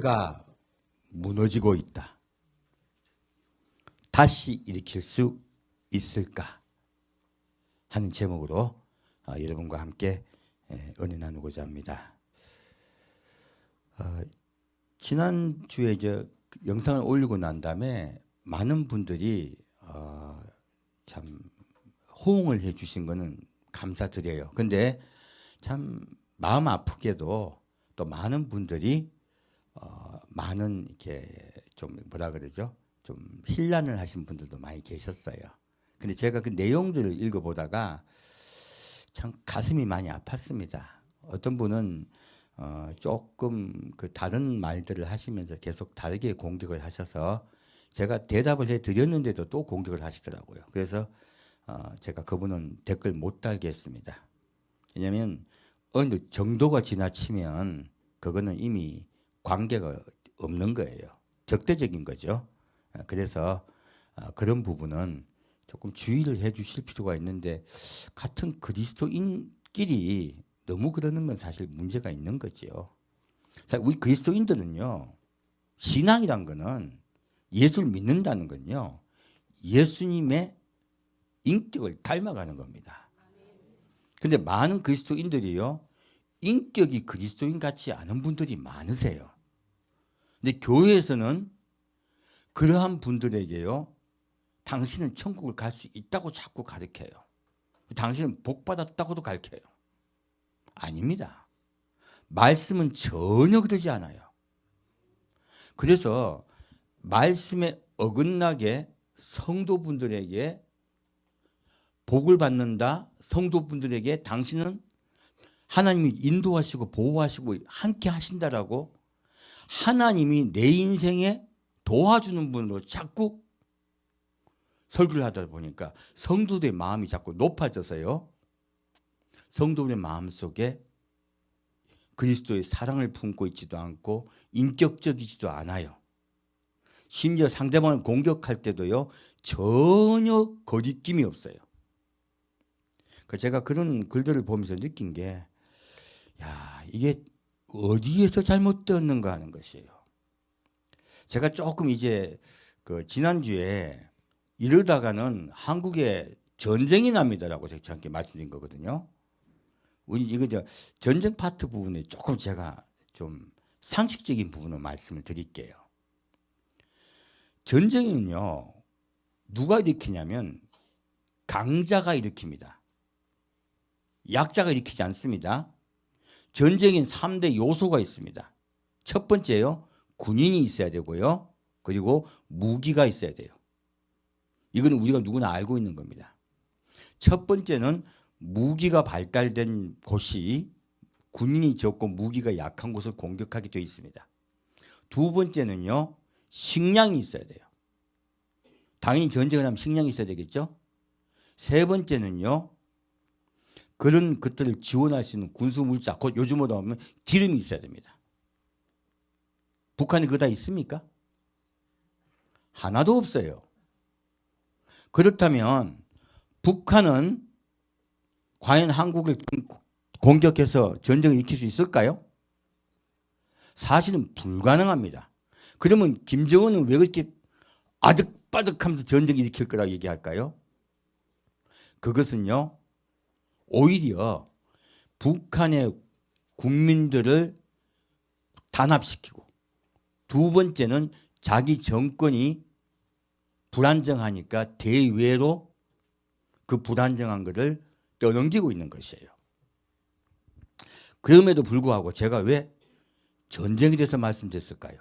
교회가 무너지고 있다. 다시 일으킬 수 있을까 하는 제목으로 여러분과 함께 은혜 나누고자 합니다. 지난주에 이제 영상을 올리고 난 다음에 많은 분들이 참 호응을 해 주신 거는 감사드려요. 근데 참 마음 아프게도 또 많은 분들이 많은 이렇게 좀 뭐라 그러죠? 좀 혼란을 하신 분들도 많이 계셨어요. 근데 제가 그 내용들을 읽어보다가 참 가슴이 많이 아팠습니다. 어떤 분은 조금 그 다른 말들을 하시면서 계속 다르게 공격을 하셔서 제가 대답을 해 드렸는데도 또 공격을 하시더라고요. 그래서 제가 그분은 댓글 못 달겠습니다. 왜냐하면 어느 정도가 지나치면 그거는 이미 관계가 없는 거예요. 적대적인 거죠. 그래서 그런 부분은 조금 주의를 해 주실 필요가 있는데 같은 그리스도인끼리 너무 그러는 건 사실 문제가 있는 거죠. 우리 그리스도인들은요, 신앙이란 거는 예수를 믿는다는 건요, 예수님의 인격을 닮아가는 겁니다. 근데 많은 그리스도인들이요, 인격이 그리스도인 같지 않은 분들이 많으세요. 근데 교회에서는 그러한 분들에게요, 당신은 천국을 갈 수 있다고 자꾸 가르쳐요. 당신은 복 받았다고도 가르쳐요. 아닙니다. 말씀은 전혀 그러지 않아요. 그래서 말씀에 어긋나게 성도분들에게 복을 받는다, 성도분들에게 당신은 하나님이 인도하시고 보호하시고 함께 하신다라고 하나님이 내 인생에 도와주는 분으로 자꾸 설교를 하다 보니까 성도들의 마음이 자꾸 높아져서요, 성도들의 마음 속에 그리스도의 사랑을 품고 있지도 않고 인격적이지도 않아요. 심지어 상대방을 공격할 때도요, 전혀 거리낌이 없어요. 제가 그런 글들을 보면서 느낀 게, 야, 이게 어디에서 잘못되었는가 하는 것이에요. 제가 조금 이제 지난주에 이러다가는 한국에 전쟁이 납니다라고 제가 저한테 말씀드린 거거든요. 우리 이거 전쟁 파트 부분에 조금 제가 좀 상식적인 부분으로 말씀을 드릴게요. 전쟁은요, 누가 일으키냐면 강자가 일으킵니다. 약자가 일으키지 않습니다. 전쟁엔 3대 요소가 있습니다. 첫 번째요, 군인이 있어야 되고요. 그리고 무기가 있어야 돼요. 이거는 우리가 누구나 알고 있는 겁니다. 첫 번째는 무기가 발달된 곳이 군인이 적고 무기가 약한 곳을 공격하게 되어 있습니다. 두 번째는요, 식량이 있어야 돼요. 당연히 전쟁을 하면 식량이 있어야 되겠죠. 세 번째는요, 그런 것들을 지원할 수 있는 군수물자, 곧 요즘으로 하면 기름이 있어야 됩니다. 북한에 그거 다 있습니까? 하나도 없어요. 그렇다면 북한은 과연 한국을 공격해서 전쟁을 일으킬 수 있을까요? 사실은 불가능합니다. 그러면 김정은은 왜 그렇게 아득바득하면서 전쟁을 일으킬 거라고 얘기할까요? 그것은요, 오히려 북한의 국민들을 단합시키고, 두 번째는 자기 정권이 불안정하니까 대외로 그 불안정한 것을 떠넘기고 있는 것이에요. 그럼에도 불구하고 제가 왜 전쟁에 대해서 말씀드렸을까요?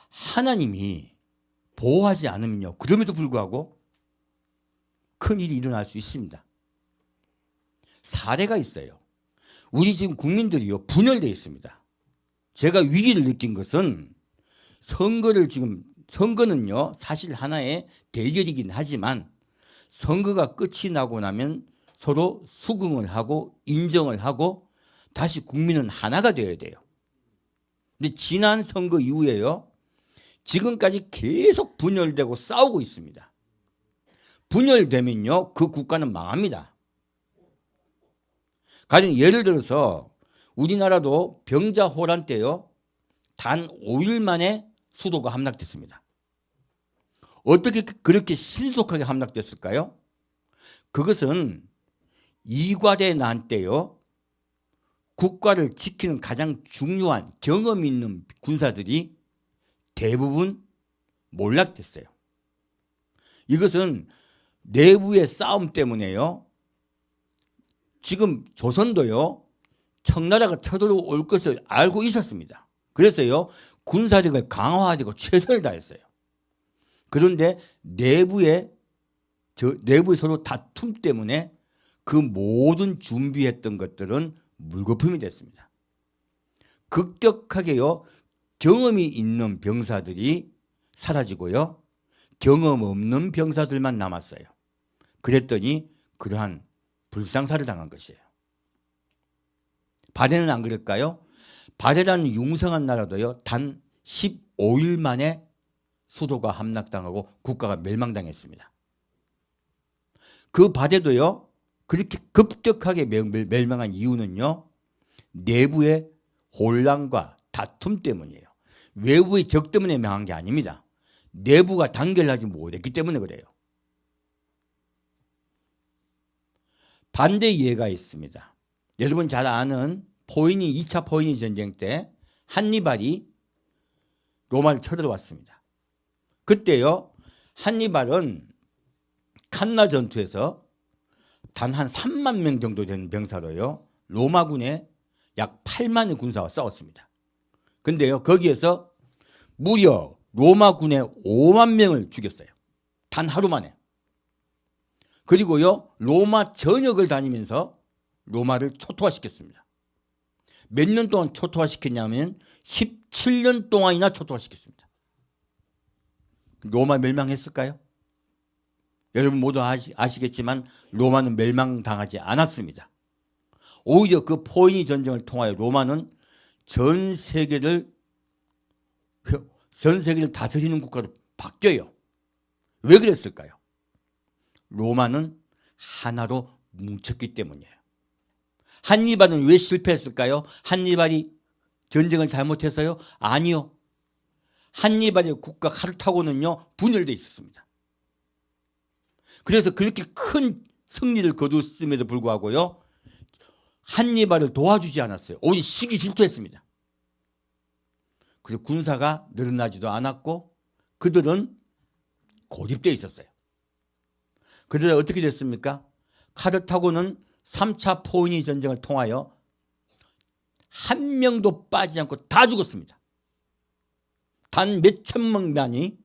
하나님이 보호하지 않으면요, 그럼에도 불구하고 큰 일이 일어날 수 있습니다. 사례가 있어요. 우리 지금 국민들이요, 분열되어 있습니다. 제가 위기를 느낀 것은 선거는요, 사실 하나의 대결이긴 하지만 선거가 끝이 나고 나면 서로 수긍을 하고 인정을 하고 다시 국민은 하나가 되어야 돼요. 근데 지난 선거 이후에요, 지금까지 계속 분열되고 싸우고 있습니다. 분열되면요, 그 국가는 망합니다. 가령 예를 들어서 우리나라도 병자호란 때요, 단 5일 만에 수도가 함락됐습니다. 어떻게 그렇게 신속하게 함락됐을까요? 그것은 이괄의 난 때요, 국가를 지키는 가장 중요한 경험 있는 군사들이 대부분 몰락됐어요. 이것은 내부의 싸움 때문에요. 지금 조선도요, 청나라가 쳐들어올 것을 알고 있었습니다. 그래서요, 군사력을 강화하고 최선을 다했어요. 그런데 내부에 서로 다툼 때문에 그 모든 준비했던 것들은 물거품이 됐습니다. 급격하게요, 경험이 있는 병사들이 사라지고요, 경험 없는 병사들만 남았어요. 그랬더니 그러한 불상사를 당한 것이에요. 발해는 안 그럴까요? 발해라는 융성한 나라도요, 단 15일 만에 수도가 함락당하고 국가가 멸망당했습니다. 그 발해도요, 그렇게 급격하게 멸망한 이유는요, 내부의 혼란과 다툼 때문이에요. 외부의 적 때문에 망한 게 아닙니다. 내부가 단결하지 못했기 때문에 그래요. 반대 예가 있습니다. 여러분 잘 아는 2차 포이니 전쟁 때 한니발이 로마를 쳐들어왔습니다. 그때요, 한니발은 칸나 전투에서 단 한 3만 명 정도 되는 병사로요, 로마군의 약 8만의 군사와 싸웠습니다. 근데요, 거기에서 무려 로마군의 5만 명을 죽였어요. 단 하루 만에. 그리고요, 로마 전역을 다니면서 로마를 초토화시켰습니다. 몇 년 동안 초토화시켰냐면 17년 동안이나 초토화시켰습니다. 로마 멸망했을까요? 여러분 모두 아시겠지만 로마는 멸망당하지 않았습니다. 오히려 그 포이니 전쟁을 통하여 로마는 전 세계를 다스리는 국가로 바뀌어요. 왜 그랬을까요? 로마는 하나로 뭉쳤기 때문이에요. 한니발은 왜 실패했을까요? 한니발이 전쟁을 잘못해서요? 아니요. 한니발의 국가 카르타고는요, 분열되어 있었습니다. 그래서 그렇게 큰 승리를 거뒀음에도 불구하고요, 한니발을 도와주지 않았어요. 오히려 시기 질투했습니다. 그래서 군사가 늘어나지도 않았고 그들은 고립되어 있었어요. 그러다 어떻게 됐습니까? 카르타고는 3차 포이니 전쟁을 통하여 한 명도 빠지지 않고 다 죽었습니다. 단 몇천 명만이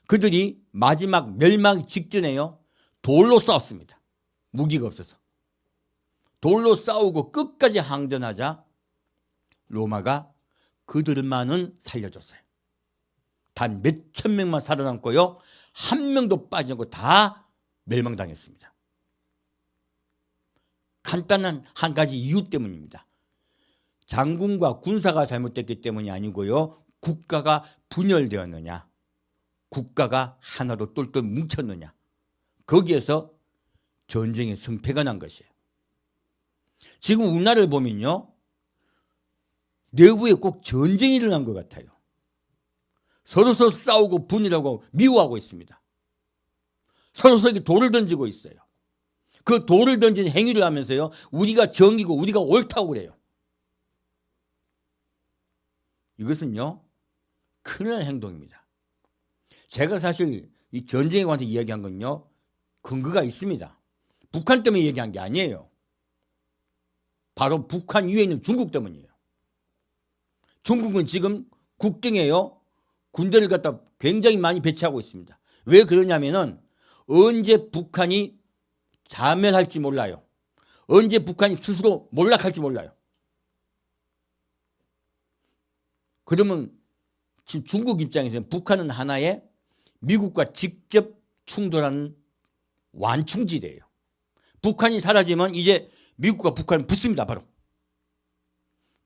그들이 마지막 멸망 직전에요, 돌로 싸웠습니다. 무기가 없어서. 돌로 싸우고 끝까지 항전하자 로마가 그들만은 살려줬어요. 단 몇천 명만 살아남고요, 한 명도 빠지지 않고 다 멸망당했습니다. 간단한 한 가지 이유 때문입니다. 장군과 군사가 잘못됐기 때문이 아니고요, 국가가 분열되었느냐, 국가가 하나로 똘똘 뭉쳤느냐, 거기에서 전쟁의 승패가 난 것이에요. 지금 우리나라를 보면요, 내부에 꼭 전쟁이 일어난 것 같아요. 서로 싸우고 분열하고 미워하고 있습니다. 서로에게 돌을 던지고 있어요. 그 돌을 던지는 행위를 하면서요, 우리가 정이고 우리가 옳다고 그래요. 이것은요, 큰일 날 행동입니다. 제가 사실 이 전쟁에 관해서 이야기한 건요, 근거가 있습니다. 북한 때문에 얘기한 게 아니에요. 바로 북한 위에 있는 중국 때문이에요. 중국은 지금 국경에요, 군대를 갖다 굉장히 많이 배치하고 있습니다. 왜 그러냐면은 언제 북한이 자멸할지 몰라요. 언제 북한이 스스로 몰락할지 몰라요. 그러면 지금 중국 입장에서는 북한은 하나의 미국과 직접 충돌하는 완충지대예요. 북한이 사라지면 이제 미국과 북한은 붙습니다. 바로.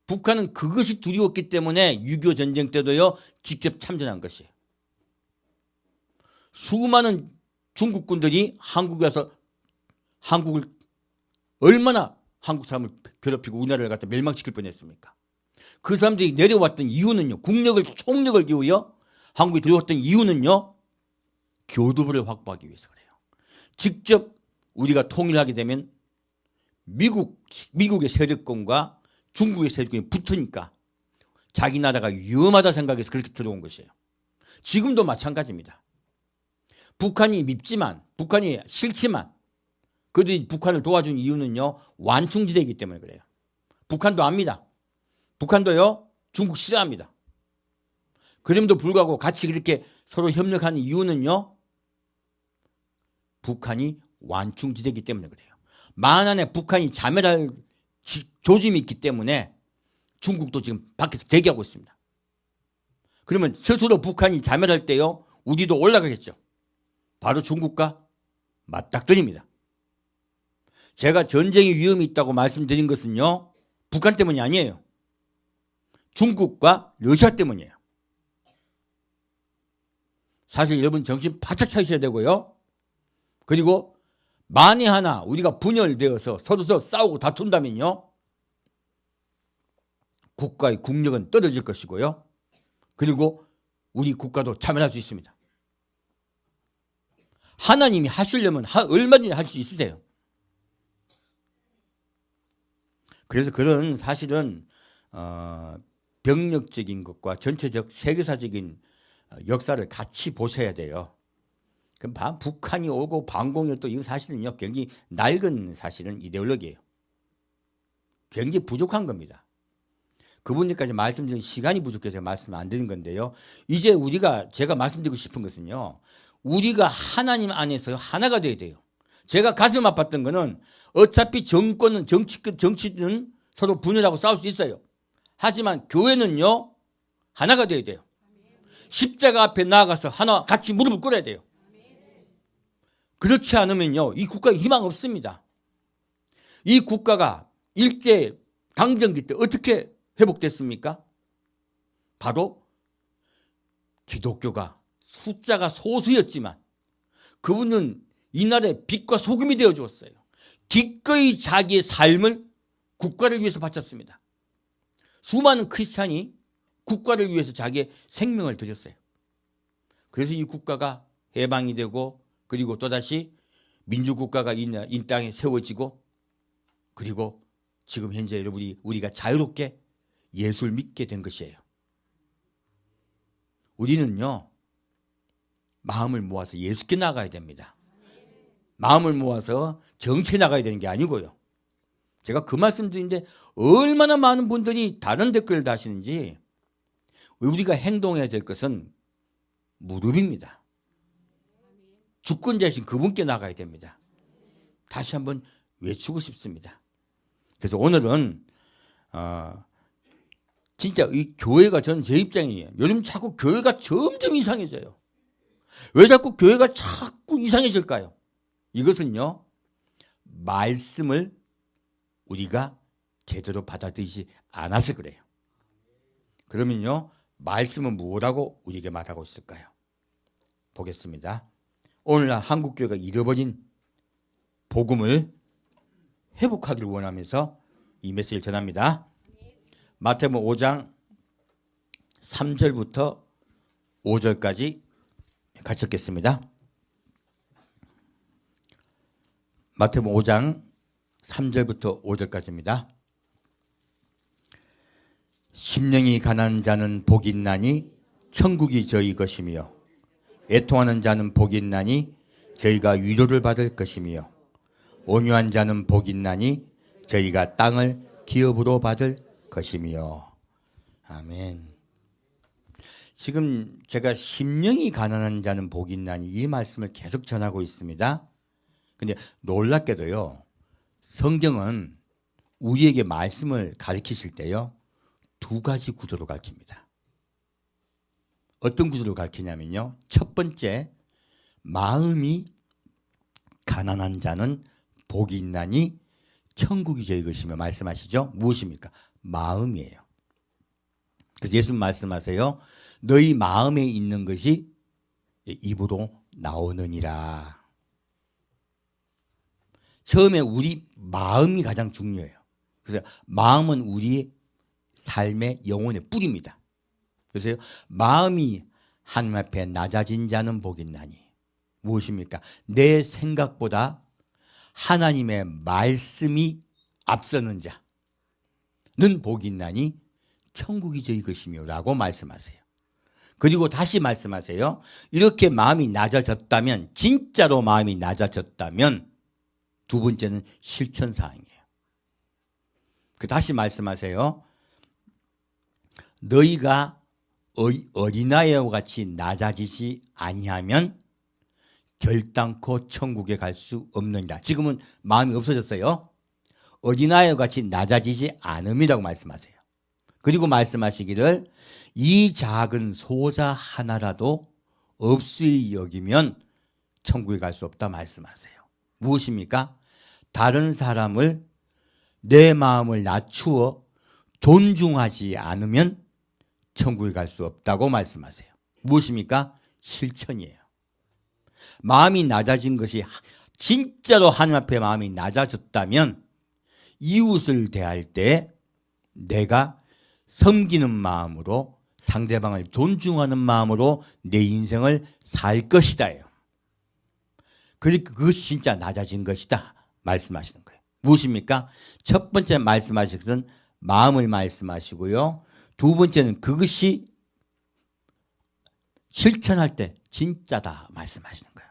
북한은 그것이 두려웠기 때문에 6.25 전쟁 때도요, 직접 참전한 것이에요. 수많은 중국군들이 한국에 와서 한국을 얼마나 한국 사람을 괴롭히고 우리나라를 갖다 멸망시킬 뻔했습니까? 그 사람들이 내려왔던 이유는요. 국력을 총력을 기울여 한국에 들어왔던 이유는요. 교두보를 확보하기 위해서 그래요. 직접 우리가 통일하게 되면 미국의 세력권과 중국의 세력권이 붙으니까 자기 나라가 위험하다 생각해서 그렇게 들어온 것이에요. 지금도 마찬가지입니다. 북한이 밉지만, 북한이 싫지만 그들이 북한을 도와준 이유는요. 완충지대이기 때문에 그래요. 북한도 압니다. 북한도요. 중국 싫어합니다. 그럼에도 불구하고 같이 그렇게 서로 협력하는 이유는요. 북한이 완충지대이기 때문에 그래요. 만약에 북한이 자멸할 조짐이 있기 때문에 중국도 지금 밖에서 대기하고 있습니다. 그러면 스스로 북한이 자멸할 때요. 우리도 올라가겠죠. 바로 중국과 맞닥뜨립니다. 제가 전쟁의 위험이 있다고 말씀드린 것은요. 북한 때문이 아니에요. 중국과 러시아 때문이에요. 사실 여러분 정신 바짝 차리셔야 되고요. 그리고 만에 하나 우리가 분열되어서 서로 싸우고 다툰다면요. 국가의 국력은 떨어질 것이고요. 그리고 우리 국가도 자멸할 수 있습니다. 하나님이 하시려면 얼마든지 할 수 있으세요. 그래서 그런 사실은 병력적인 것과 전체적 세계사적인 역사를 같이 보셔야 돼요. 그럼 북한이 오고 반공이 또 이건 사실은요 굉장히 낡은 사실은 이데올로기예요. 굉장히 부족한 겁니다. 그분들까지 말씀드린 시간이 부족해서 말씀을 안 드린 건데요. 이제 제가 말씀드리고 싶은 것은요. 우리가 하나님 안에서 하나가 돼야 돼요. 제가 가슴 아팠던 거는 어차피 정권은 정치는 서로 분열하고 싸울 수 있어요. 하지만 교회는요. 하나가 돼야 돼요. 십자가 앞에 나아가서 하나 같이 무릎을 꿇어야 돼요. 그렇지 않으면요. 이 국가에 희망 없습니다. 이 국가가 일제 강점기 때 어떻게 회복됐습니까? 바로 기독교가 숫자가 소수였지만 그분은 이날의 빛과 소금이 되어 주었어요. 기꺼이 자기의 삶을 국가를 위해서 바쳤습니다. 수많은 크리스찬이 국가를 위해서 자기의 생명을 드렸어요. 그래서 이 국가가 해방이 되고 그리고 또다시 민주국가가 이 땅에 세워지고 그리고 지금 현재 우리가 자유롭게 예수를 믿게 된 것이에요. 우리는요. 마음을 모아서 예수께 나가야 됩니다. 마음을 모아서 정치에 나가야 되는 게 아니고요. 제가 그 말씀 드리는데 얼마나 많은 분들이 다른 댓글을 다시는지 우리가 행동해야 될 것은 무릎입니다. 주권자이신 그분께 나가야 됩니다. 다시 한번 외치고 싶습니다. 그래서 오늘은 진짜 이 교회가 저는 제 입장이에요. 요즘 자꾸 교회가 점점 이상해져요. 왜 자꾸 교회가 자꾸 이상해질까요? 이것은요. 말씀을 우리가 제대로 받아들이지 않아서 그래요. 그러면요. 말씀은 뭐라고 우리에게 말하고 있을까요? 보겠습니다. 오늘날 한국교회가 잃어버린 복음을 회복하기를 원하면서 이 메시지를 전합니다. 마태복음 5장 3절부터 5절까지 같이 읽겠습니다. 마태복음 5장 3절부터 5절까지입니다. 심령이 가난한 자는 복이 있나니 천국이 저희 것이며 애통하는 자는 복이 있나니 저희가 위로를 받을 것이며 온유한 자는 복이 있나니 저희가 땅을 기업으로 받을 것이며. 아멘. 지금 제가 심령이 가난한 자는 복이 있나니 이 말씀을 계속 전하고 있습니다. 근데 놀랍게도요. 성경은 우리에게 말씀을 가르치실 때요. 두 가지 구조로 가르칩니다. 어떤 구조로 가르치냐면요. 첫 번째, 마음이 가난한 자는 복이 있나니 천국이 저희 것이며 말씀하시죠. 무엇입니까? 마음이에요. 그래서 예수님 말씀하세요. 너희 마음에 있는 것이 입으로 나오느니라. 처음에 우리 마음이 가장 중요해요. 그래서 마음은 우리의 삶의 영혼의 뿌리입니다. 그래서 마음이 하나님 앞에 낮아진 자는 복이 있나니. 무엇입니까? 내 생각보다 하나님의 말씀이 앞서는 자는 복이 있나니 천국이 저희 것이며 라고 말씀하세요. 그리고 다시 말씀하세요. 이렇게 마음이 낮아졌다면, 진짜로 마음이 낮아졌다면 두 번째는 실천사항이에요. 다시 말씀하세요. 너희가 어린아이와 같이 낮아지지 아니하면 결단코 천국에 갈 수 없느니라. 지금은 마음이 없어졌어요. 어린아이와 같이 낮아지지 않음이라고 말씀하세요. 그리고 말씀하시기를 이 작은 소자 하나라도 없이 여기면 천국에 갈 수 없다 말씀하세요. 무엇입니까? 다른 사람을 내 마음을 낮추어 존중하지 않으면 천국에 갈 수 없다고 말씀하세요. 무엇입니까? 실천이에요. 마음이 낮아진 것이 진짜로 하나님 앞에 마음이 낮아졌다면 이웃을 대할 때 내가 섬기는 마음으로 상대방을 존중하는 마음으로 내 인생을 살 것이다예요. 그러니까 그것이 진짜 낮아진 것이다 말씀하시는 거예요. 무엇입니까? 첫 번째 말씀하신 것은 마음을 말씀하시고요. 두 번째는 그것이 실천할 때 진짜다 말씀하시는 거예요.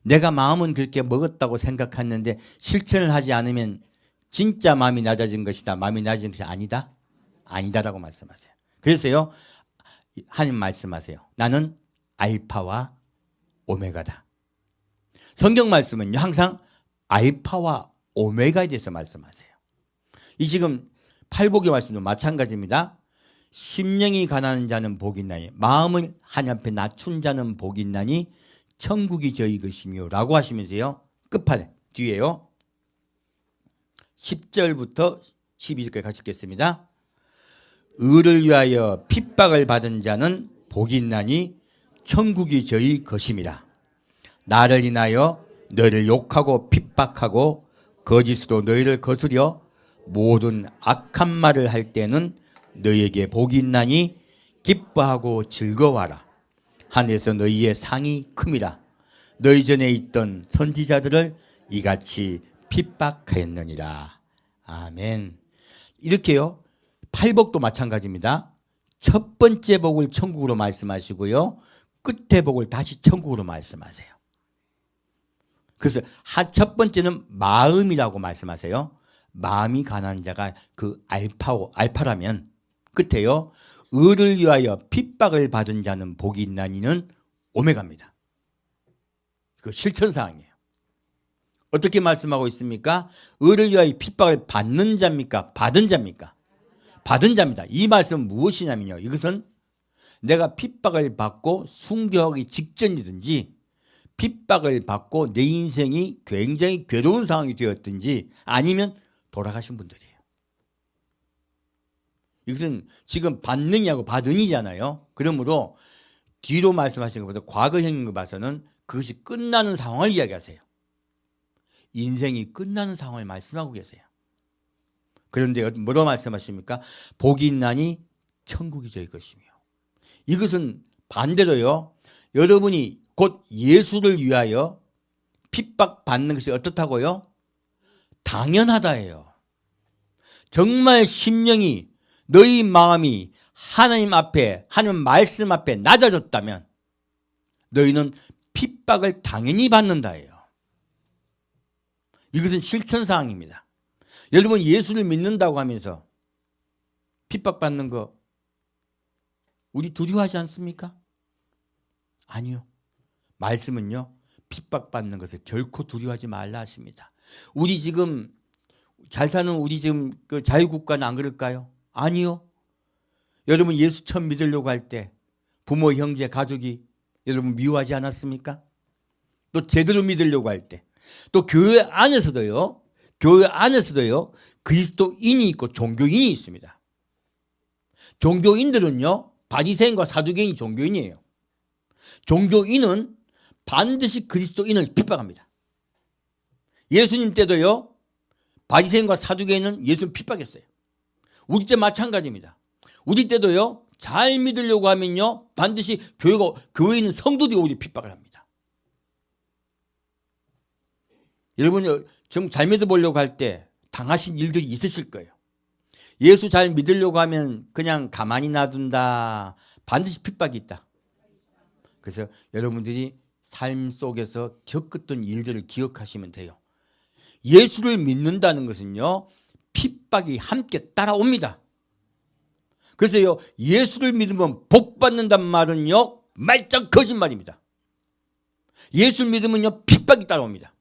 내가 마음은 그렇게 먹었다고 생각했는데 실천을 하지 않으면 진짜 마음이 낮아진 것이다. 마음이 낮아진 것이 아니다? 아니다라고 말씀하세요. 그래서요, 하나님 말씀하세요. 나는 알파와 오메가다. 성경 말씀은요, 항상 알파와 오메가에 대해서 말씀하세요. 이 지금 팔복의 말씀도 마찬가지입니다. 심령이 가난한 자는 복이 있나니, 마음을 하나님 앞에 낮춘 자는 복이 있나니 천국이 저희 것이며 라고 하시면서요, 끝판에 뒤에요 10절부터 12절까지 같이 읽겠습니다. 의를 위하여 핍박을 받은 자는 복이 있나니 천국이 저희 것임이라. 나를 인하여 너희를 욕하고 핍박하고 거짓으로 너희를 거스려 모든 악한 말을 할 때는 너희에게 복이 있나니 기뻐하고 즐거워하라. 하늘에서 너희의 상이 큼이라. 너희 전에 있던 선지자들을 이같이 핍박하였느니라. 아멘. 이렇게요, 팔복도 마찬가지입니다. 첫 번째 복을 천국으로 말씀하시고요, 끝에 복을 다시 천국으로 말씀하세요. 그래서 첫 번째는 마음이라고 말씀하세요. 마음이 가난한 자가 그 알파라면, 끝에요 의를 위하여 핍박을 받은 자는 복이 있나니는 오메가입니다. 그 실천사항이에요. 어떻게 말씀하고 있습니까? 의를 위하여 핍박을 받는 자입니까? 받은 자입니까? 받은 자입니다. 이 말씀은 무엇이냐면요, 이것은 내가 핍박을 받고 순교하기 직전이든지 핍박을 받고 내 인생이 굉장히 괴로운 상황이 되었든지 아니면 돌아가신 분들이에요. 이것은 지금 받느냐고 받으니잖아요. 그러므로 뒤로 말씀하신 것보다 과거형인 것 봐서는 그것이 끝나는 상황을 이야기하세요. 인생이 끝나는 상황을 말씀하고 계세요. 그런데 뭐로 말씀하십니까? 복이 있나니 천국이 저희 것이며. 이것은 반대로요, 여러분이 곧 예수를 위하여 핍박받는 것이 어떻다고요? 당연하다예요. 정말 심령이, 너희 마음이 하나님 앞에, 하나님 말씀 앞에 낮아졌다면 너희는 핍박을 당연히 받는다예요. 이것은 실천사항입니다. 여러분 예수를 믿는다고 하면서 핍박받는 거 우리 두려워하지 않습니까? 아니요. 말씀은요, 핍박받는 것을 결코 두려워하지 말라 하십니다. 우리 지금 잘 사는 우리 지금 그 자유국가는 안 그럴까요? 아니요. 여러분 예수 처음 믿으려고 할 때 부모, 형제, 가족이 여러분 미워하지 않았습니까? 또 제대로 믿으려고 할 때, 또 교회 안에서도요 그리스도인이 있고 종교인이 있습니다. 종교인들은요, 바리새인과 사두개인이 종교인이에요. 종교인은 반드시 그리스도인을 핍박합니다. 예수님 때도요, 바리새인과 사두개인은 예수를 핍박했어요. 우리 때 마찬가지입니다. 우리 때도요, 잘 믿으려고 하면요, 반드시 교회에 있는 성도들이 오히려 핍박을 합니다. 여러분, 좀 잘 믿어보려고 할 때 당하신 일들이 있으실 거예요. 예수 잘 믿으려고 하면 그냥 가만히 놔둔다. 반드시 핍박이 있다. 그래서 여러분들이 삶 속에서 겪었던 일들을 기억하시면 돼요. 예수를 믿는다는 것은요, 핍박이 함께 따라옵니다. 그래서요, 예수를 믿으면 복 받는단 말은요, 말짱 거짓말입니다. 예수를 믿으면요, 핍박이 따라옵니다.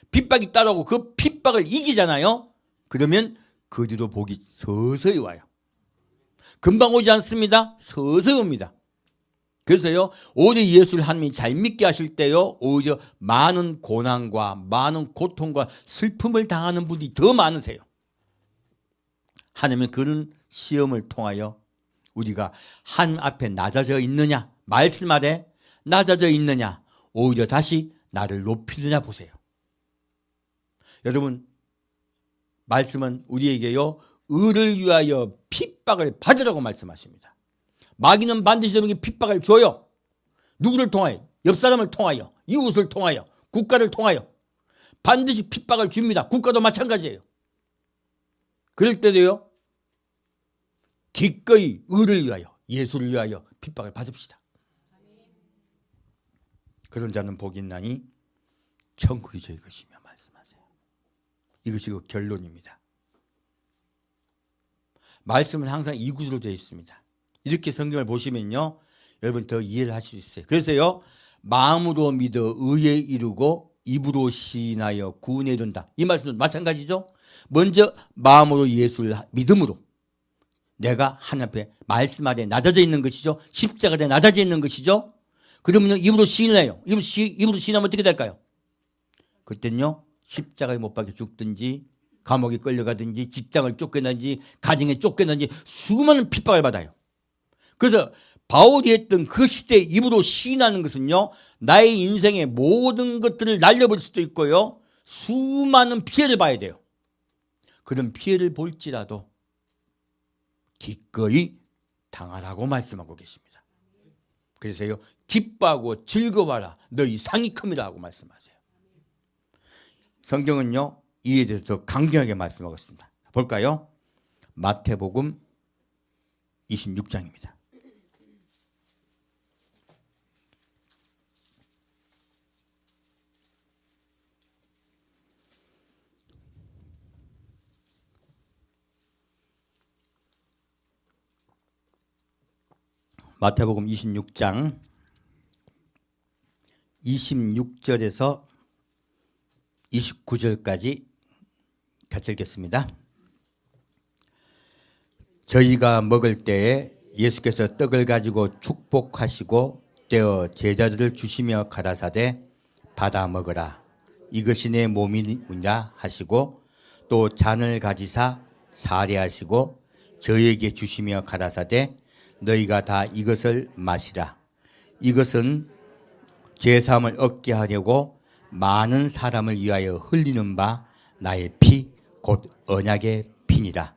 핍박이 따라오고 그 핍박을 이기잖아요. 그러면 그 뒤로 복이 서서히 와요. 금방 오지 않습니다. 서서히 옵니다. 그래서요, 오히려 예수를 하나님이 잘 믿게 하실 때요, 오히려 많은 고난과 많은 고통과 슬픔을 당하는 분이 더 많으세요. 하나님은 그런 시험을 통하여 우리가 하나님 앞에 낮아져 있느냐, 말씀 아래 낮아져 있느냐, 오히려 다시 나를 높이느냐 보세요. 여러분, 말씀은 우리에게요, 의를 위하여 핍박을 받으라고 말씀하십니다. 마귀는 반드시 여러분에게 핍박을 줘요. 누구를 통하여? 옆 사람을 통하여, 이웃을 통하여, 국가를 통하여 반드시 핍박을 줍니다. 국가도 마찬가지예요. 그럴 때도요, 기꺼이 의를 위하여, 예수를 위하여 핍박을 받읍시다. 그런 자는 복이 있나니 천국이 저희 것이며 말씀하세요. 이것이 그 결론입니다. 말씀은 항상 이 구조로 되어 있습니다. 이렇게 성경을 보시면요, 여러분 더 이해를 하실 수 있어요. 그래서요, 마음으로 믿어 의에 이르고 입으로 시인하여 구원에 이른다. 이 말씀도 마찬가지죠. 먼저 마음으로 예수를 믿음으로 내가 하나님 앞에 말씀 아래 낮아져 있는 것이죠. 십자가 아래 낮아져 있는 것이죠. 그러면요, 입으로 시인을 해요. 입으로 시인하면 어떻게 될까요? 그때는요, 십자가에 못 박혀 죽든지 감옥에 끌려가든지 직장을 쫓겨나든지 가정에 쫓겨나든지 수많은 핍박을 받아요. 그래서 바울이 했던 그 시대에 입으로 시인하는 것은요, 나의 인생의 모든 것들을 날려버릴 수도 있고요, 수많은 피해를 봐야 돼요. 그런 피해를 볼지라도 기꺼이 당하라고 말씀하고 계십니다. 그래서요, 기뻐하고 즐거워하라, 너희 상이 큼이라고 말씀하세요. 성경은요, 이에 대해서 더 강경하게 말씀하고 있습니다. 볼까요? 마태복음 26장입니다. 마태복음 26장 26절에서 29절까지 같이 읽겠습니다. 저희가 먹을 때에 예수께서 떡을 가지고 축복하시고 떼어 제자들을 주시며 가라사대 받아 먹으라, 이것이 내 몸이니라 하시고, 또 잔을 가지사 사례하시고 저희에게 주시며 가라사대 너희가 다 이것을 마시라, 이것은 제사함을 얻게 하려고 많은 사람을 위하여 흘리는 바 나의 피 곧 언약의 피니라.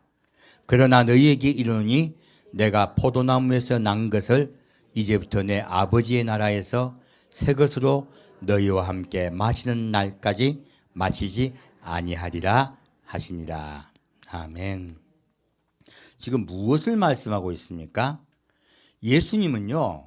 그러나 너희에게 이르노니 내가 포도나무에서 난 것을 이제부터 내 아버지의 나라에서 새 것으로 너희와 함께 마시는 날까지 마시지 아니하리라 하시니라. 아멘. 지금 무엇을 말씀하고 있습니까? 예수님은요,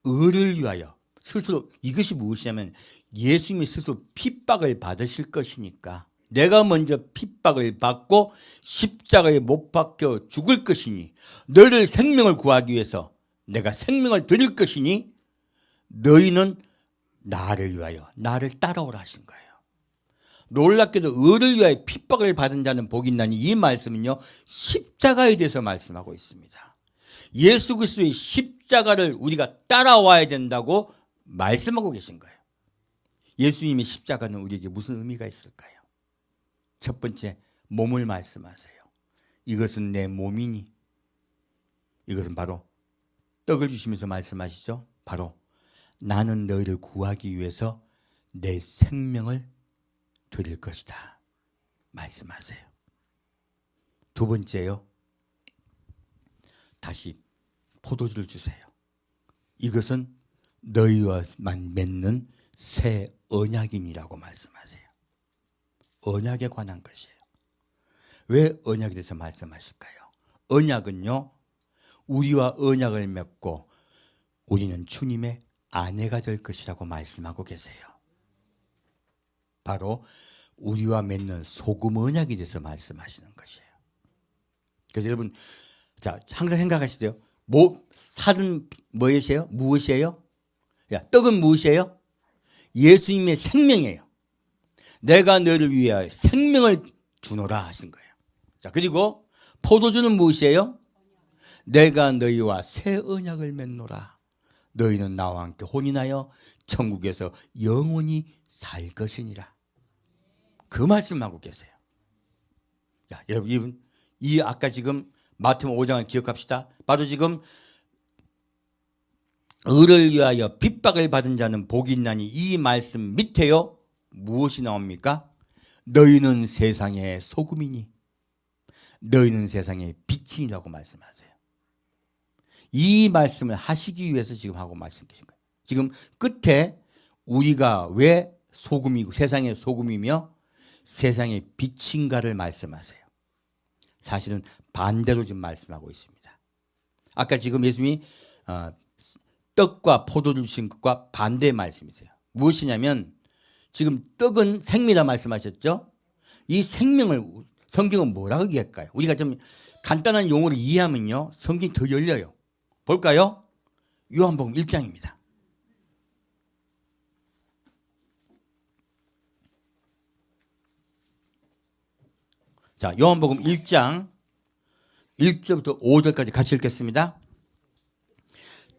의를 위하여 스스로, 이것이 무엇이냐면 예수님이 스스로 핍박을 받으실 것이니까 내가 먼저 핍박을 받고 십자가에 못 박혀 죽을 것이니 너희를 생명을 구하기 위해서 내가 생명을 드릴 것이니 너희는 나를 위하여 나를 따라오라 하신 거예요. 놀랍게도 의를 위하여 핍박을 받은 자는 복이 있나니, 이 말씀은요, 십자가에 대해서 말씀하고 있습니다. 예수 그리스도의 십자가를 우리가 따라와야 된다고 말씀하고 계신 거예요. 예수님의 십자가는 우리에게 무슨 의미가 있을까요? 첫 번째, 몸을 말씀하세요. 이것은 내 몸이니, 이것은 바로 떡을 주시면서 말씀하시죠. 바로 나는 너희를 구하기 위해서 내 생명을 드릴 것이다 말씀하세요. 두 번째요, 다시 포도주를 주세요. 이것은 너희와만 맺는 새 언약이니라고 말씀하세요. 언약에 관한 것이에요. 왜 언약에 대해서 말씀하실까요? 언약은요, 우리와 언약을 맺고 우리는 주님의 아내가 될 것이라고 말씀하고 계세요. 바로 우리와 맺는 소금 언약에 대해서 말씀하시는 것이에요. 그래서 여러분, 자, 항상 생각하시죠. 살은 무엇이에요? 무엇이에요? 야, 떡은 무엇이에요? 예수님의 생명이에요. 내가 너를 위하여 생명을 주노라 하신 거예요. 자, 그리고 포도주는 무엇이에요? 내가 너희와 새 언약을 맺노라. 너희는 나와 함께 혼인하여 천국에서 영원히 살 것이니라. 그 말씀하고 계세요. 야, 여러분, 이 아까 지금 마태복음 5장을 기억합시다. 바로 지금 을을 위하여 핍박을 받은 자는 복이 있나니, 이 말씀 밑에요, 무엇이 나옵니까? 너희는 세상의 소금이니 너희는 세상의 빛이라고 말씀하세요. 이 말씀을 하시기 위해서 지금 하고 말씀하신 거예요. 지금 끝에 우리가 왜 소금이고 세상의 소금이며 세상의 빛인가를 말씀하세요. 사실은 반대로 지금 말씀하고 있습니다. 아까 지금 예수님이 떡과 포도를 주신 것과 반대의 말씀이세요. 무엇이냐면, 지금 떡은 생미라 말씀하셨죠? 이 생명을 성경은 뭐라고 얘기할까요? 우리가 좀 간단한 용어를 이해하면요, 성경이 더 열려요. 볼까요? 요한복음 1장입니다. 자, 요한복음 1장 1절부터 5절까지 같이 읽겠습니다.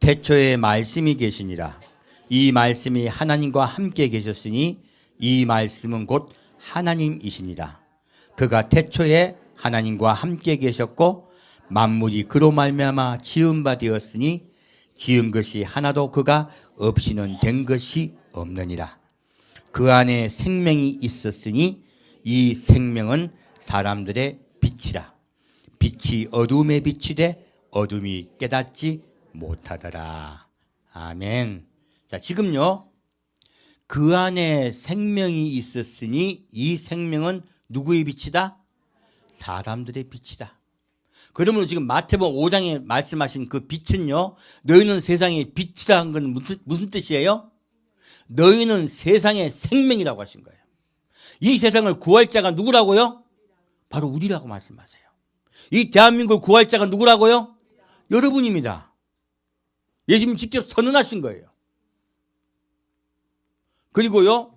태초에 말씀이 계시니라. 이 말씀이 하나님과 함께 계셨으니 이 말씀은 곧 하나님이시니라. 그가 태초에 하나님과 함께 계셨고 만물이 그로 말미암아 지은 바 되었으니 지은 것이 하나도 그가 없이는 된 것이 없느니라. 그 안에 생명이 있었으니 이 생명은 사람들의 빛이라. 빛이 어둠에 비치되 어둠이 깨닫지 못하더라. 아멘. 자, 지금요, 그 안에 생명이 있었으니 이 생명은 누구의 빛이다? 사람들의 빛이다. 그러므로 지금 마태복음 5장에 말씀하신 그 빛은요, 너희는 세상의 빛이라 한 건 무슨 뜻이에요? 너희는 세상의 생명이라고 하신 거예요. 이 세상을 구할 자가 누구라고요? 바로 우리라고 말씀하세요. 이 대한민국을 구할 자가 누구라고요? 여러분입니다. 예수님 직접 선언하신 거예요. 그리고요,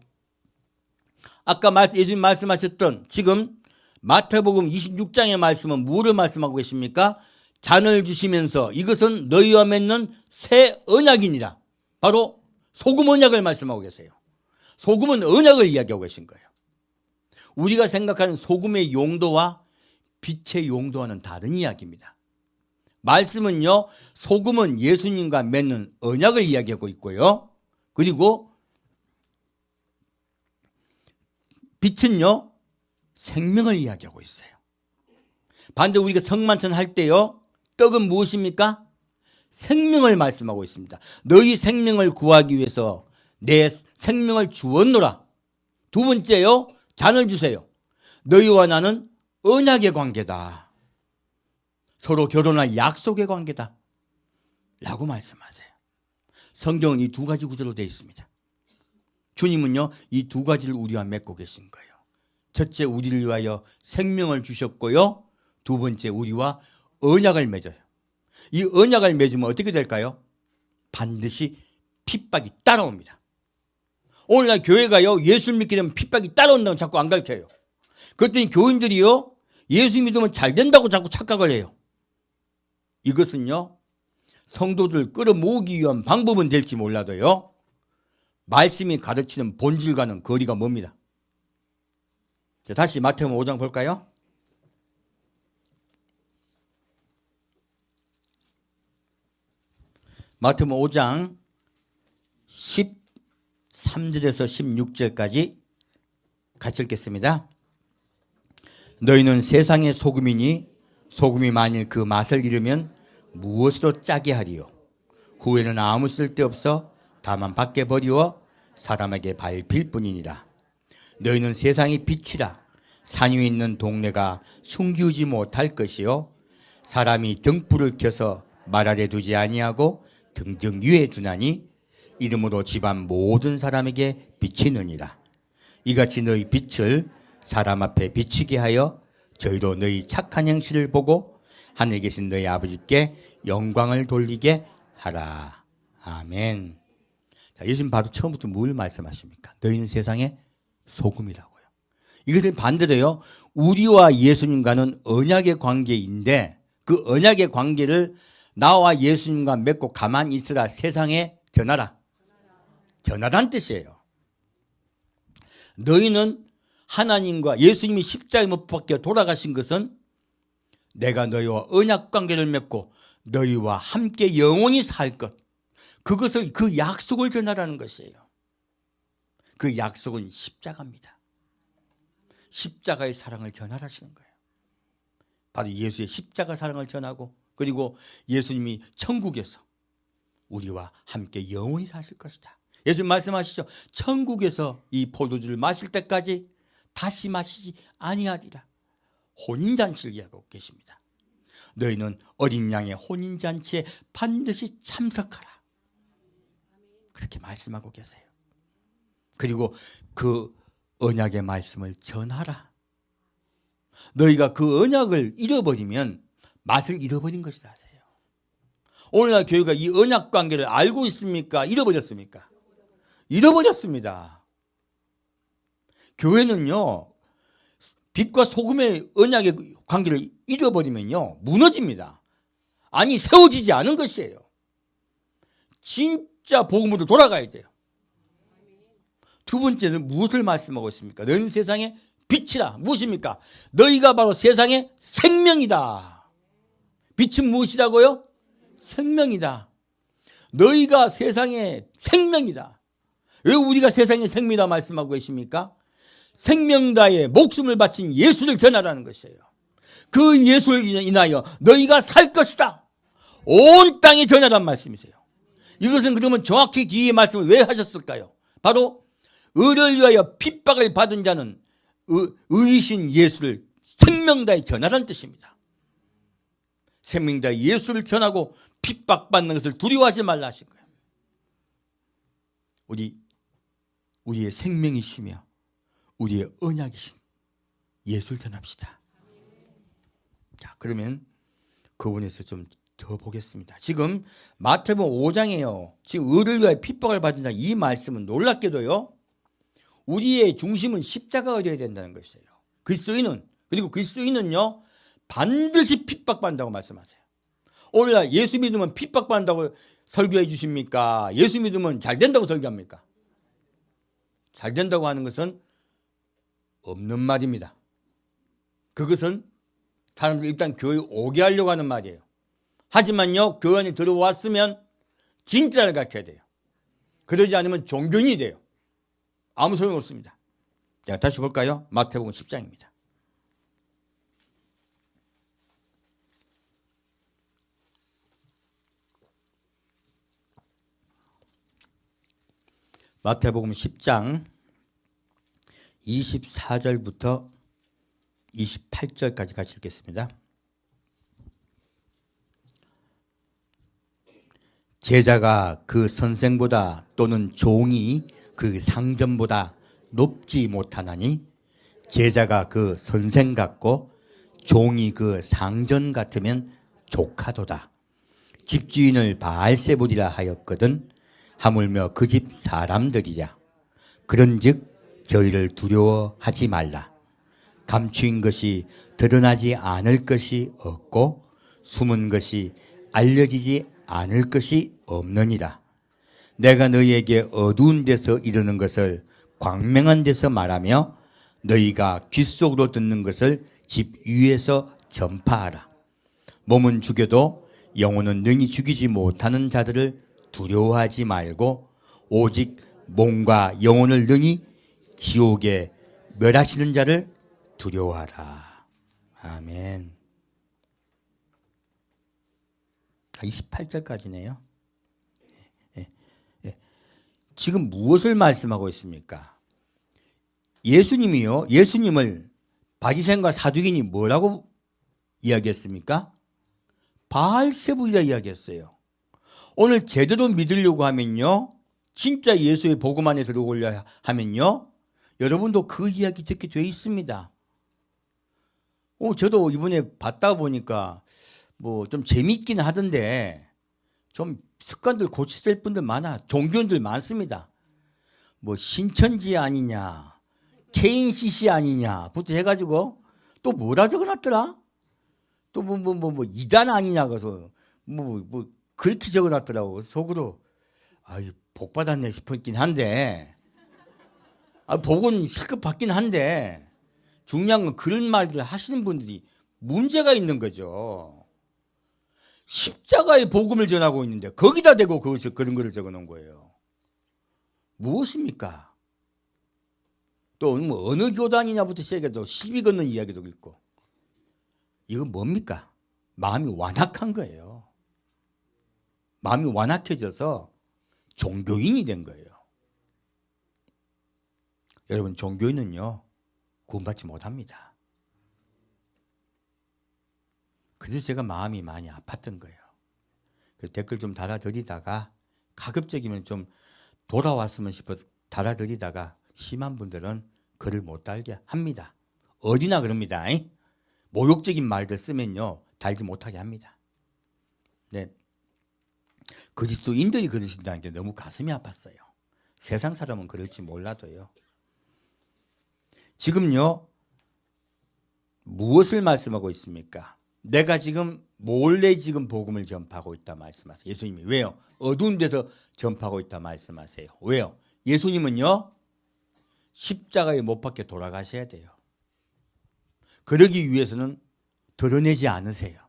아까 예수님 말씀하셨던 지금 마태복음 26장의 말씀은 뭐를 말씀하고 계십니까? 잔을 주시면서 이것은 너희와 맺는 새 언약이니라. 바로 소금 언약을 말씀하고 계세요. 소금은 언약을 이야기하고 계신 거예요. 우리가 생각하는 소금의 용도와 빛의 용도와는 다른 이야기입니다. 말씀은요, 소금은 예수님과 맺는 언약을 이야기하고 있고요. 그리고 빛은요, 생명을 이야기하고 있어요. 반대로 우리가 성만찬 할 때요, 떡은 무엇입니까? 생명을 말씀하고 있습니다. 너희 생명을 구하기 위해서 내 생명을 주었노라. 두 번째요, 잔을 주세요. 너희와 나는 언약의 관계다. 서로 결혼할 약속의 관계다. 라고 말씀하세요. 성경은 이 두 가지 구절로 되어 있습니다. 주님은요, 이 두 가지를 우리와 맺고 계신 거예요. 첫째, 우리를 위하여 생명을 주셨고요. 두 번째, 우리와 언약을 맺어요. 이 언약을 맺으면 어떻게 될까요? 반드시 핍박이 따라옵니다. 오늘날 교회가요, 예수 믿게 되면 핍박이 따라온다고 자꾸 안 가르쳐요. 그랬더니 교인들이요, 예수 믿으면 잘 된다고 자꾸 착각을 해요. 이것은요, 성도들 끌어모으기 위한 방법은 될지 몰라도요, 말씀이 가르치는 본질과는 거리가 멉니다. 자, 다시 마태복음 5장 볼까요? 마태복음 5장 13절에서 16절까지 같이 읽겠습니다. 너희는 세상의 소금이니 소금이 만일 그 맛을 잃으면 무엇으로 짜게 하리요? 후에는 아무 쓸데없어 다만 밖에 버리워 사람에게 밟힐 뿐이니라. 너희는 세상의 빛이라. 산 위에 있는 동네가 숨기우지 못할 것이요 사람이 등불을 켜서 말 아래 두지 아니하고 등등 위에 두나니 이름으로 집안 모든 사람에게 비치느니라. 이같이 너희 빛을 사람 앞에 비치게 하여 저희로 너희 착한 행실을 보고 하늘에 계신 너희 아버지께 영광을 돌리게 하라. 아멘. 자, 예수님 바로 처음부터 뭘 말씀하십니까? 너희는 세상의 소금이라고요. 이것을 반대로요, 우리와 예수님과는 언약의 관계인데 그 언약의 관계를 나와 예수님과 맺고 가만히 있으라. 세상에 전하라. 전하라는 뜻이에요. 너희는 하나님과 예수님이 십자가에 못 박혀 돌아가신 것은 내가 너희와 언약 관계를 맺고 너희와 함께 영원히 살 것, 그것을, 그 약속을 전하라는 것이에요. 그 약속은 십자가입니다. 십자가의 사랑을 전하라시는 거예요. 바로 예수의 십자가 사랑을 전하고, 그리고 예수님이 천국에서 우리와 함께 영원히 사실 것이다. 예수님 말씀하시죠. 천국에서 이 포도주를 마실 때까지 다시 마시지 아니하리라. 혼인잔치를 얘기하고 계십니다. 너희는 어린 양의 혼인잔치에 반드시 참석하라. 그렇게 말씀하고 계세요. 그리고 그 언약의 말씀을 전하라. 너희가 그 언약을 잃어버리면 맛을 잃어버린 것이다 하세요. 오늘날 교회가 이 언약 관계를 알고 있습니까? 잃어버렸습니까? 잃어버렸습니다. 교회는요, 빛과 소금의 언약의 관계를 잃어버리면요, 무너집니다. 아니, 세워지지 않은 것이에요. 진짜 복음으로 돌아가야 돼요. 두 번째는 무엇을 말씀하고 있습니까? 너희는 세상의 빛이라. 무엇입니까? 너희가 바로 세상의 생명이다. 빛은 무엇이라고요? 생명이다. 너희가 세상의 생명이다. 왜 우리가 세상의 생명이다 말씀하고 계십니까? 생명 다해 목숨을 바친 예수를 전하라는 것이에요. 그 예수를 인하여 너희가 살 것이다. 온 땅에 전하라는 말씀이세요. 이것은 그러면 정확히 뒤에 말씀을 왜 하셨을까요? 바로 의를 위하여 핍박을 받은 자는 의이신 예수를 생명 다해 전하라는 뜻입니다. 생명 다해 예수를 전하고 핍박받는 것을 두려워하지 말라 하신 거예요. 우리의 생명이시며 우리의 언약이신 예수를 전합시다. 자, 그러면 그분에서 좀 더 보겠습니다. 지금 마태복음 5장이에요. 지금 의를 위하여 핍박을 받은 자, 이 말씀은 놀랍게도요, 우리의 중심은 십자가가 되어야 된다는 것이에요. 그리고 그리스도인은요, 반드시 핍박받는다고 말씀하세요. 오늘날 예수 믿으면 핍박받는다고 설교해 주십니까? 예수 믿으면 잘 된다고 설교합니까? 잘 된다고 하는 것은 없는 말입니다. 그것은 사람들 일단 교회 오게 하려고 하는 말이에요. 하지만요, 교회 안에 들어왔으면 진짜를 가르쳐야 돼요. 그러지 않으면 종교인이 돼요. 아무 소용없습니다. 자, 다시 볼까요? 마태복음 10장입니다. 마태복음 10장 24절부터 28절까지 같이 읽겠습니다. 제자가 그 선생보다 또는 종이 그 상전보다 높지 못하나니 제자가 그 선생 같고 종이 그 상전 같으면 조카도다. 집주인을 바알세불이라 하였거든 하물며 그 집 사람들이랴. 그런즉 저희를 두려워하지 말라. 감추인 것이 드러나지 않을 것이 없고 숨은 것이 알려지지 않을 것이 없느니라. 내가 너희에게 어두운 데서 이르는 것을 광명한 데서 말하며 너희가 귓속으로 듣는 것을 집 위에서 전파하라. 몸은 죽여도 영혼은 능히 죽이지 못하는 자들을 두려워하지 말고 오직 몸과 영혼을 능히 지옥에 멸하시는 자를 두려워하라. 아멘. 28절까지네요. 지금 무엇을 말씀하고 있습니까? 예수님을 바리새인과 사두개인이 뭐라고 이야기했습니까? 바알세불이라 이야기했어요. 오늘 제대로 믿으려고 하면요, 진짜 예수의 복음 안에 들어오려 하면요, 여러분도 그 이야기 듣게 돼 있습니다. 저도 이번에 봤다 보니까 뭐 좀 재미있긴 하던데 좀 습관들 고쳐야 될 분들 많아. 종교인들 많습니다. 뭐 신천지 아니냐, KNCC 아니냐부터 해가지고 또 뭐라 적어놨더라? 또 뭐 이단 아니냐 그래서 뭐 그렇게 적어놨더라고. 속으로 복 받았네 싶었긴 한데, 복은 실컷 받긴 한데 중요한 건 그런 말들을 하시는 분들이 문제가 있는 거죠. 십자가의 복음을 전하고 있는데 거기다 대고 그런 거를 적어놓은 거예요. 무엇입니까? 또 뭐 어느 교단이냐부터 시작해도 시비 걷는 이야기도 있고. 이건 뭡니까? 마음이 완악한 거예요. 마음이 완악해져서 종교인이 된 거예요. 여러분, 종교인은요, 구원받지 못합니다. 그래서 제가 마음이 많이 아팠던 거예요. 그래서 댓글 좀 달아드리다가 가급적이면 좀 돌아왔으면 싶어서 달아드리다가 심한 분들은 글을 못 달게 합니다. 어디나 그럽니다. 모욕적인 말들 쓰면요, 달지 못하게 합니다. 네. 그리스도인들이 그러신다는 게 너무 가슴이 아팠어요. 세상 사람은 그럴지 몰라도요. 지금요, 무엇을 말씀하고 있습니까? 내가 지금 몰래 지금 복음을 전파하고 있다 말씀하세요. 예수님이. 왜요? 어두운 데서 전파하고 있다 말씀하세요. 왜요? 예수님은요, 십자가에 못 박혀 돌아가셔야 돼요. 그러기 위해서는 드러내지 않으세요.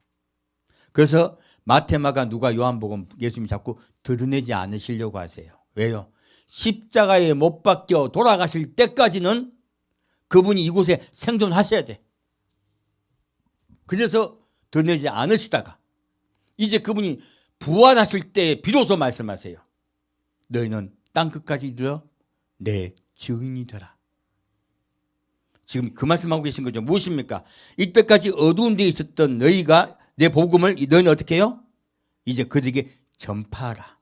그래서 마태, 마가, 누가, 요한복음 예수님이 자꾸 드러내지 않으시려고 하세요. 왜요? 십자가에 못 박혀 돌아가실 때까지는 그분이 이곳에 생존하셔야 돼. 그래서 드러내지 않으시다가 이제 그분이 부활하실 때 비로소 말씀하세요. 너희는 땅끝까지 이르러 내 증인이 되라. 지금 그 말씀하고 계신 거죠. 무엇입니까? 이때까지 어두운 데 있었던 너희가 내 복음을 너희는 어떻게 해요? 이제 그들에게 전파하라.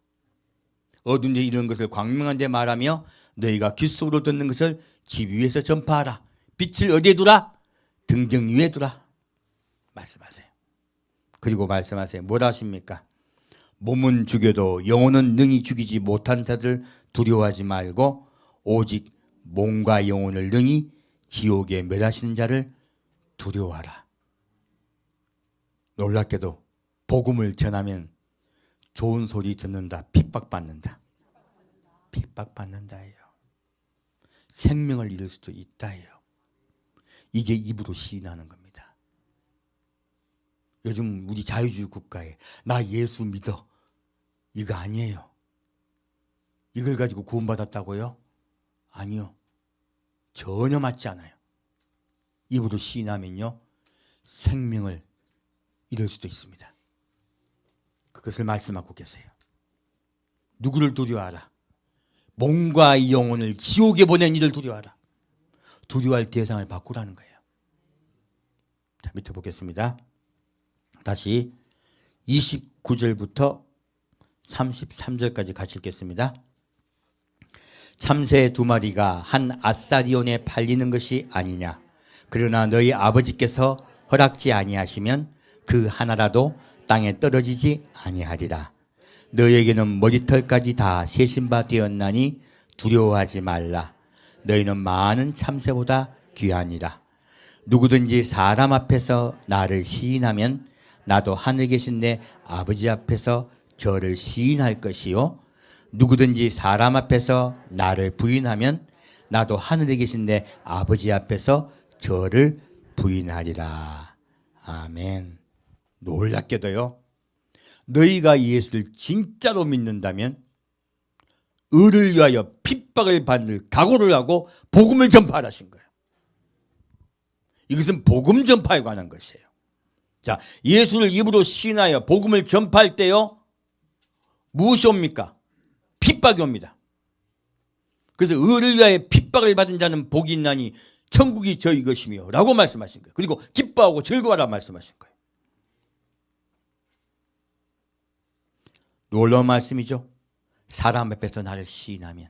어두운 데 이런 것을 광명한 데 말하며 너희가 귀 속으로 듣는 것을 집 위에서 전파하라. 빛을 어디에 두라? 등등 위에 두라. 말씀하세요. 그리고 말씀하세요. 뭐라 하십니까? 몸은 죽여도 영혼은 능히 죽이지 못한 자들 두려워하지 말고 오직 몸과 영혼을 능히 지옥에 멸하시는 자를 두려워하라. 놀랍게도 복음을 전하면 좋은 소리 듣는다. 핍박받는다. 핍박받는다예요. 생명을 잃을 수도 있다예요. 이게 입으로 시인하는 겁니다. 요즘 우리 자유주의 국가에 나 예수 믿어. 이거 아니에요. 이걸 가지고 구원받았다고요? 아니요. 전혀 맞지 않아요. 입으로 시인하면요, 생명을 잃을 수도 있습니다. 그것을 말씀하고 계세요. 누구를 두려워하라? 몸과 영혼을 지옥에 보낸 이를 두려워하라. 두려워할 대상을 바꾸라는 거예요. 자, 밑에 보겠습니다. 다시 29절부터 33절까지 같이 읽겠습니다. 참새 2마리가 한 아사리온에 팔리는 것이 아니냐. 그러나 너희 아버지께서 허락지 아니하시면 그 하나라도 땅에 떨어지지 아니하리라. 너희에게는 머리털까지 다 세신 바 되었나니 두려워하지 말라. 너희는 많은 참새보다 귀하니라. 누구든지 사람 앞에서 나를 시인하면 나도 하늘에 계신 내 아버지 앞에서 저를 시인할 것이요. 누구든지 사람 앞에서 나를 부인하면 나도 하늘에 계신 내 아버지 앞에서 저를 부인하리라. 아멘. 놀랍게도요, 너희가 예수를 진짜로 믿는다면 의를 위하여 핍박을 받을 각오를 하고 복음을 전파하라신 거예요. 이것은 복음 전파에 관한 것이에요. 자, 예수를 입으로 시인하여 복음을 전파할 때요, 무엇이 옵니까? 핍박이 옵니다. 그래서 의를 위하여 핍박을 받은 자는 복이 있나니 천국이 저희 것이며 라고 말씀하신 거예요. 그리고 기뻐하고 즐거워라 말씀하신 거예요. 놀라운 말씀이죠. 사람 앞에서 나를 시인하면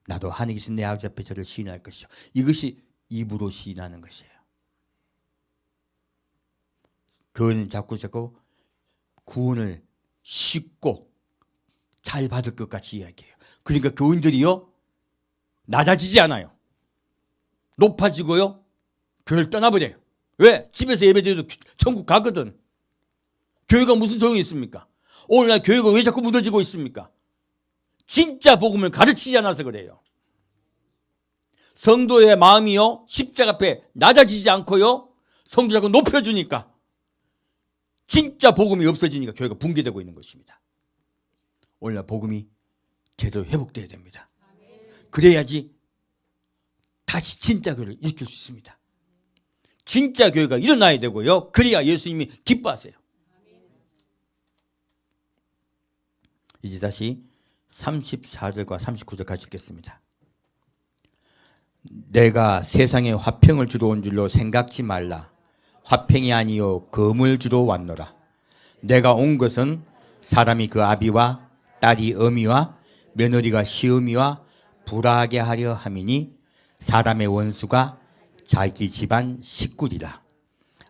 나도 하늘에 계신 내 아버지 앞에 저를 시인할 것이요. 이것이 입으로 시인하는 것이에요. 교회는 자꾸 구원을 쉽고 잘 받을 것 같이 이야기해요. 그러니까 교인들이요, 낮아지지 않아요. 높아지고요, 교회를 떠나버려요. 왜? 집에서 예배드려도 천국 가거든. 교회가 무슨 소용이 있습니까? 오늘날 교회가 왜 자꾸 무너지고 있습니까? 진짜 복음을 가르치지 않아서 그래요. 성도의 마음이요, 십자가 앞에 낮아지지 않고요, 성도 자꾸 높여주니까 진짜 복음이 없어지니까 교회가 붕괴되고 있는 것입니다. 오늘날 복음이 제대로 회복돼야 됩니다. 그래야지 다시 진짜 교회를 일으킬 수 있습니다. 진짜 교회가 일어나야 되고요, 그래야 예수님이 기뻐하세요. 이제 다시 34절과 39절 같이 읽겠습니다. 내가 세상에 화평을 주러 온 줄로 생각지 말라. 화평이 아니요 검을 주러 왔노라. 내가 온 것은 사람이 그 아비와 딸이 어미와 며느리가 시어미와 불화하게 하려 함이니 사람의 원수가 자기 집안 식구리라.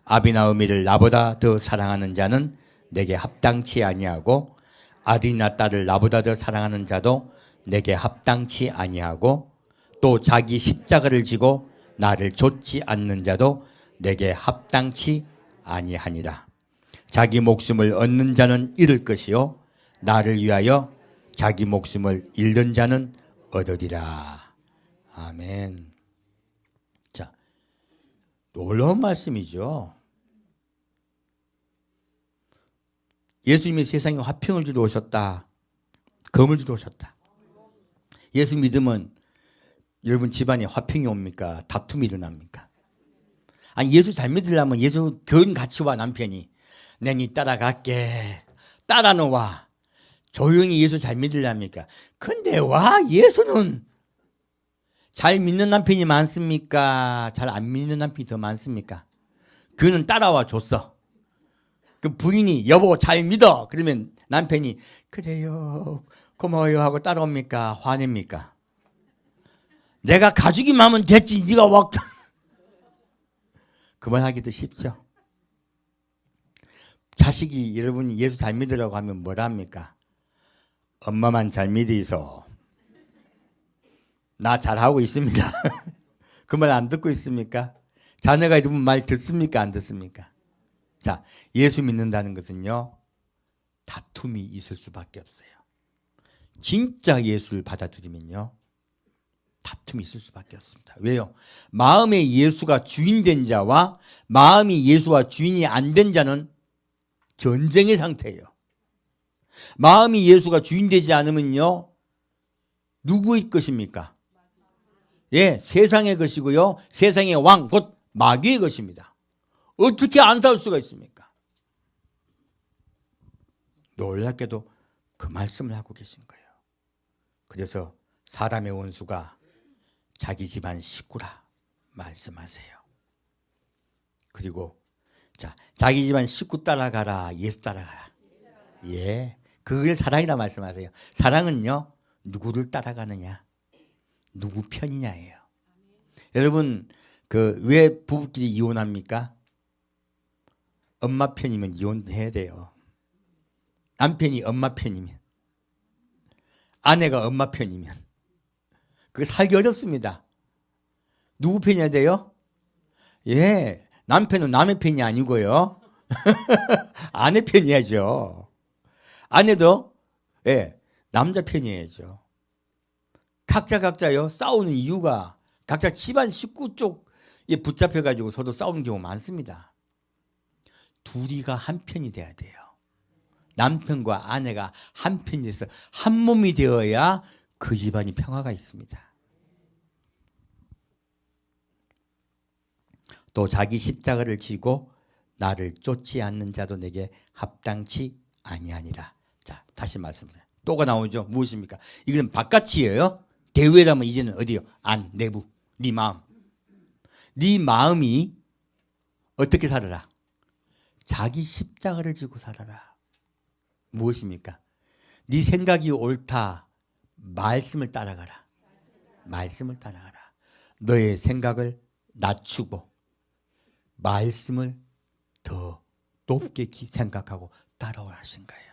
아비나 어미를 나보다 더 사랑하는 자는 내게 합당치 아니하고 아들이나 딸을 나보다 더 사랑하는 자도 내게 합당치 아니하고 또 자기 십자가를 지고 나를 좇지 않는 자도 내게 합당치 아니하니라. 자기 목숨을 얻는 자는 잃을 것이요 나를 위하여 자기 목숨을 잃는 자는 얻으리라. 아멘. 자, 놀라운 말씀이죠. 예수님이 세상에 화평을 주러 오셨다. 검을 주러 오셨다. 예수 믿으면 여러분 집안에 화평이 옵니까? 다툼이 일어납니까? 아니, 예수 잘 믿으려면 예수 교인 같이 와. 남편이 내 니 따라갈게. 따라는 와. 조용히 예수 잘 믿으려합니까? 근데 와, 예수는 잘 믿는 남편이 많습니까? 잘 안 믿는 남편이 더 많습니까? 그는 따라와 줬어. 그 부인이 여보 잘 믿어. 그러면 남편이 그래요 고마워요 하고 따라옵니까? 화냅니까? 내가 가주기만 하면 됐지 네가 와. 그만하기도 쉽죠. 자식이 여러분이 예수 잘 믿으라고 하면 뭐라 합니까? 엄마만 잘 믿으이소. 나 잘하고 있습니다. 그 말 안 듣고 있습니까? 자녀가 여러분 말 듣습니까? 안 듣습니까? 자, 예수 믿는다는 것은요, 다툼이 있을 수밖에 없어요. 진짜 예수를 받아들이면요, 다툼이 있을 수밖에 없습니다. 왜요? 마음에 예수가 주인된 자와 마음이 예수와 주인이 안 된 자는 전쟁의 상태예요. 마음이 예수가 주인되지 않으면요, 누구의 것입니까? 예, 세상의 것이고요, 세상의 왕, 곧 마귀의 것입니다. 어떻게 안 싸울 수가 있습니까? 놀랍게도 그 말씀을 하고 계신 거예요. 그래서 사람의 원수가 자기 집안 식구라 말씀하세요. 그리고 자, 자기 집안 식구 따라가라, 예수 따라가라. 예, 그걸 사랑이라 말씀하세요. 사랑은요, 누구를 따라가느냐, 누구 편이냐예요. 여러분, 왜 부부끼리 이혼합니까? 엄마 편이면 이혼해야 돼요. 남편이 엄마 편이면, 아내가 엄마 편이면 그거 살기 어렵습니다. 누구 편이어야 돼요? 예, 남편은 남의 편이 아니고요. 아내 편이야죠. 아내도 예, 남자 편이야죠. 각자요 싸우는 이유가 각자 집안 식구 쪽에 붙잡혀가지고 서로 싸우는 경우 많습니다. 둘이가 한 편이 돼야 돼요. 남편과 아내가 한 편이 돼서 한 몸이 되어야 그 집안이 평화가 있습니다. 또 자기 십자가를 지고 나를 쫓지 않는 자도 내게 합당치 아니하니라. 자, 다시 말씀드려요. 또가 나오죠. 무엇입니까? 이건 바깥이에요. 대외라면 이제는 어디요? 안, 내부. 네 마음. 네 마음이 어떻게 살아라? 자기 십자가를 지고 살아라. 무엇입니까? 네 생각이 옳다. 말씀을 따라가라. 말씀을 따라가라. 너의 생각을 낮추고 말씀을 더 높게 생각하고 따라오라 하신 거예요.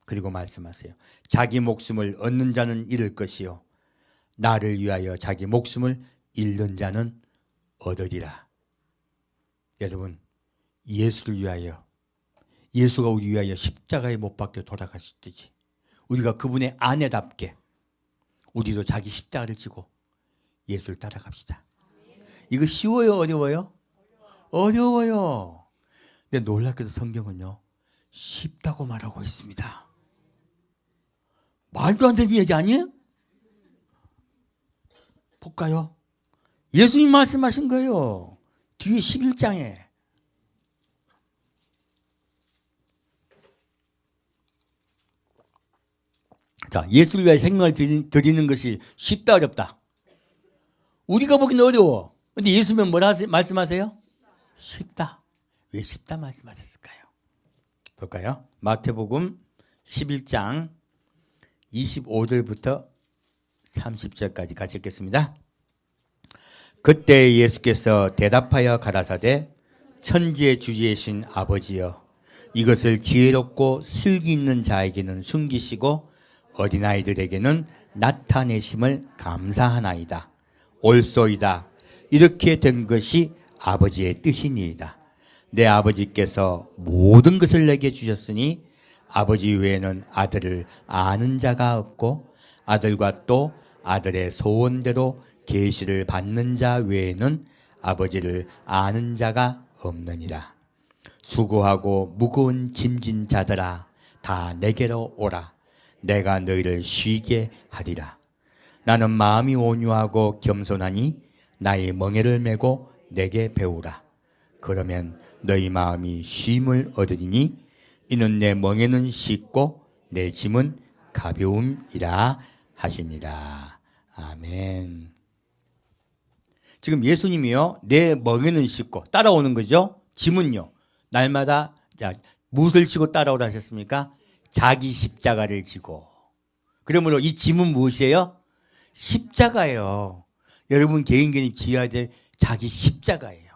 그리고 말씀하세요. 자기 목숨을 얻는 자는 잃을 것이요 나를 위하여 자기 목숨을 잃는 자는 얻으리라. 여러분, 예수를 위하여, 예수가 우리 위하여 십자가에 못 박혀 돌아가셨듯이 우리가 그분의 아내답게 우리도 자기 십자가를 지고 예수를 따라갑시다. 이거 쉬워요? 어려워요? 어려워요. 근데 놀랍게도 성경은요, 쉽다고 말하고 있습니다. 말도 안 되는 얘기 아니에요? 볼까요? 예수님 말씀하신 거예요. 뒤에 11장에. 자, 예수를 위해 생명을 드리는 것이 쉽다 어렵다? 우리가 보기는 어려워. 근데 예수님은 뭐라 말씀하세요? 쉽다. 왜 쉽다 말씀하셨을까요? 볼까요? 마태복음 11장 25절부터 30절까지 같이 읽겠습니다. 그때 예수께서 대답하여 가라사대 천지의 주제이신 아버지여 이것을 지혜롭고 슬기 있는 자에게는 숨기시고 어린아이들에게는 나타내심을 감사하나이다. 옳소이다. 이렇게 된 것이 아버지의 뜻이니이다. 내 아버지께서 모든 것을 내게 주셨으니 아버지 외에는 아들을 아는 자가 없고 아들과 또 아들의 소원대로 계시를 받는 자 외에는 아버지를 아는 자가 없느니라. 수고하고 무거운 짐진 자들아 다 내게로 오라. 내가 너희를 쉬게 하리라. 나는 마음이 온유하고 겸손하니 나의 멍에를 메고 내게 배우라. 그러면 너희 마음이 쉼을 얻으리니 이는 내 멍에는 쉽고 내 짐은 가벼움이라 하시니라. 아멘. 지금 예수님이요, 내 멍에는 쉽고 따라오는 거죠. 짐은요, 날마다 자 무엇을 지고 따라오라 하셨습니까? 자기 십자가를 지고. 그러므로 이 짐은 무엇이에요? 십자가예요. 여러분 개인이 지어야 될 자기 십자가예요.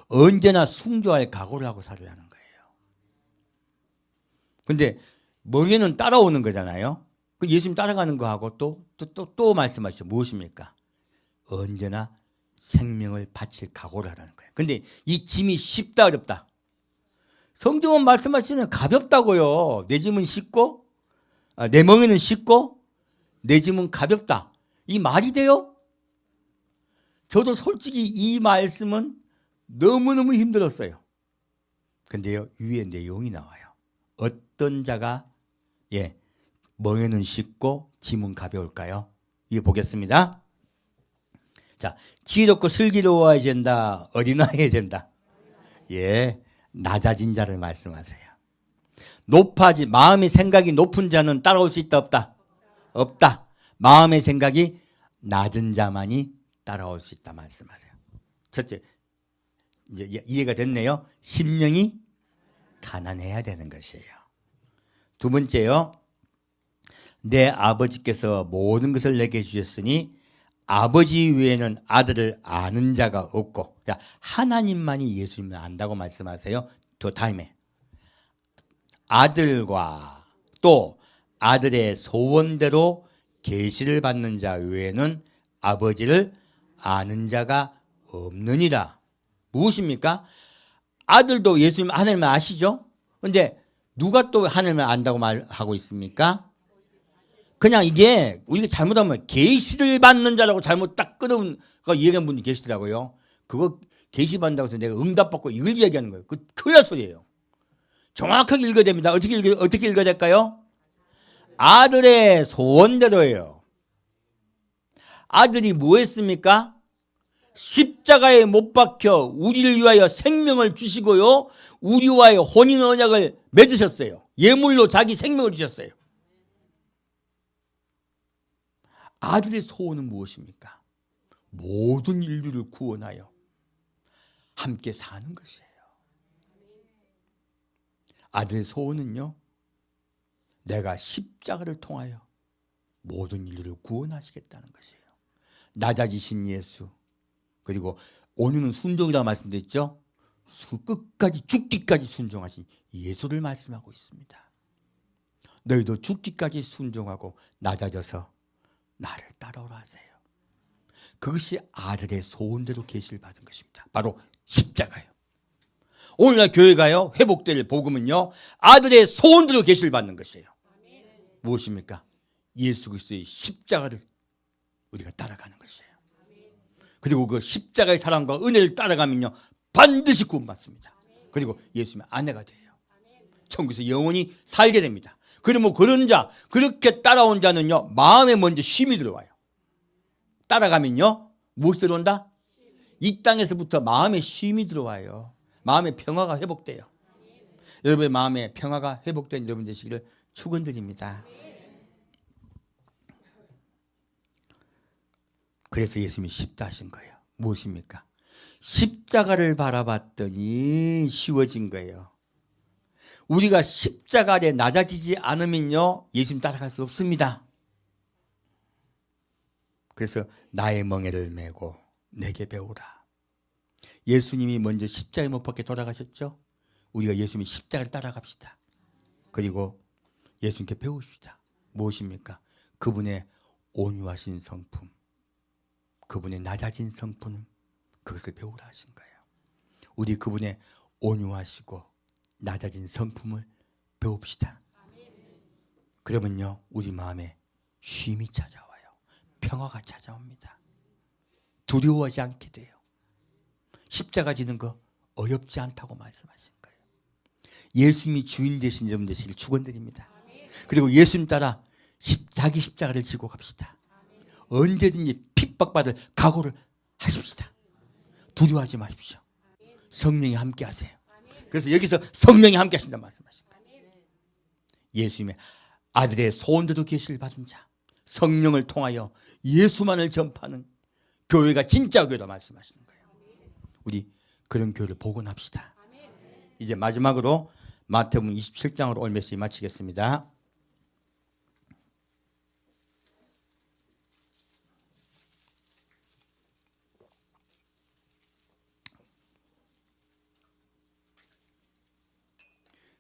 언제나 순교할 각오를 하고 살아야 하는 거예요. 근데 멍에는 따라오는 거잖아요. 예수님 따라가는 거하고 또 말씀하시죠. 무엇입니까? 언제나 생명을 바칠 각오를 하라는 거예요. 근데 이 짐이 쉽다 어렵다? 성경은 말씀하시는 가볍다고요. 내 짐은 쉽고 내 멍에는 쉽고 내 짐은 가볍다. 이 말이 돼요? 저도 솔직히 이 말씀은 너무너무 힘들었어요. 근데요, 위에 내용이 나와요. 어떤 자가 멍에는 쉽고 짐은 가벼울까요? 이거 보겠습니다. 자, 지혜롭고 슬기로워야 된다. 어린아이야 된다. 낮아진 자를 말씀하세요. 마음의 생각이 높은 자는 따라올 수 있다 없다? 없다. 마음의 생각이 낮은 자만이 따라올 수 있다 말씀하세요. 첫째, 이제 이해가 됐네요. 심령이 가난해야 되는 것이에요. 두 번째요, 내 아버지께서 모든 것을 내게 주셨으니 아버지 외에는 아들을 아는 자가 없고, 하나님만이 예수님을 안다고 말씀하세요. 더 다음에 아들과 또 아들의 소원대로 계시를 받는 자 외에는 아버지를 아는 자가 없느니라. 무엇입니까? 아들도 예수님 하나님을 아시죠? 그런데 누가 또 하나님을 안다고 말하고 있습니까? 그냥 이게 우리가 잘못하면 계시를 받는 자라고 잘못 딱 끊은 거 이해하는 분이 계시더라고요. 그거 계시 받는다고 해서 내가 응답받고 이걸 이야기하는 거예요. 그 큰일 날 소리예요. 정확하게 읽어야 됩니다. 어떻게 읽어야 될까요? 아들의 소원대로예요. 아들이 뭐 했습니까? 십자가에 못 박혀 우리를 위하여 생명을 주시고요, 우리와의 혼인 언약을 맺으셨어요. 예물로 자기 생명을 주셨어요. 아들의 소원은 무엇입니까? 모든 인류를 구원하여 함께 사는 것이에요. 아들의 소원은요, 내가 십자가를 통하여 모든 인류를 구원하시겠다는 것이에요. 낮아지신 예수, 그리고 온유는 순종이라고 말씀드렸죠. 끝까지 죽기까지 순종하신 예수를 말씀하고 있습니다. 너희도 죽기까지 순종하고 낮아져서 나를 따라오라 하세요. 그것이 아들의 소원대로 계시를 받은 것입니다. 바로 십자가요. 오늘날 교회가요, 회복될 복음은요, 아들의 소원대로 계시를 받는 것이에요. 무엇입니까? 예수 그리스도의 십자가를 우리가 따라가는 것이에요. 그리고 그 십자가의 사랑과 은혜를 따라가면요, 반드시 구원받습니다. 그리고 예수님의 아내가 돼요. 천국에서 영원히 살게 됩니다. 그러면 그런 자, 그렇게 따라온 자는요, 마음에 먼저 쉼이 들어와요. 따라가면요, 무엇이 들어온다? 이 땅에서부터 마음에 쉼이 들어와요. 마음의 평화가 회복돼요. 여러분의 마음에 평화가 회복된 여러분 되시기를 축원드립니다. 그래서 예수님이 쉽다 하신 거예요. 무엇입니까? 십자가를 바라봤더니 쉬워진 거예요. 우리가 십자가 아래 낮아지지 않으면요, 예수님 따라갈 수 없습니다. 그래서 나의 멍에를 메고 내게 배우라. 예수님이 먼저 십자가에 못 박혀 돌아가셨죠? 우리가 예수님의 십자가를 따라갑시다. 그리고 예수님께 배우십시다. 무엇입니까? 그분의 온유하신 성품, 그분의 낮아진 성품, 그것을 배우라 하신 거예요. 우리 그분의 온유하시고 낮아진 성품을 배웁시다. 그러면요, 우리 마음에 쉼이 찾아와요. 평화가 찾아옵니다. 두려워하지 않게 돼요. 십자가 지는 거 어렵지 않다고 말씀하신 거예요. 예수님이 주인 되신 여러분 되시길 축원드립니다. 그리고 예수님 따라 자기 십자가를 지고 갑시다. 언제든지 핍박받을 각오를 하십시다. 두려워하지 마십시오. 성령이 함께 하세요. 그래서 여기서 성령이 함께 하신다 말씀하신 거예요. 예수님의 아들의 소원대로 계시를 받은 자, 성령을 통하여 예수만을 전파하는 교회가 진짜 교회다 말씀하시는 거예요. 우리 그런 교회를 복원합시다. 이제 마지막으로 마태복음 27장으로 오늘 메시지 마치겠습니다.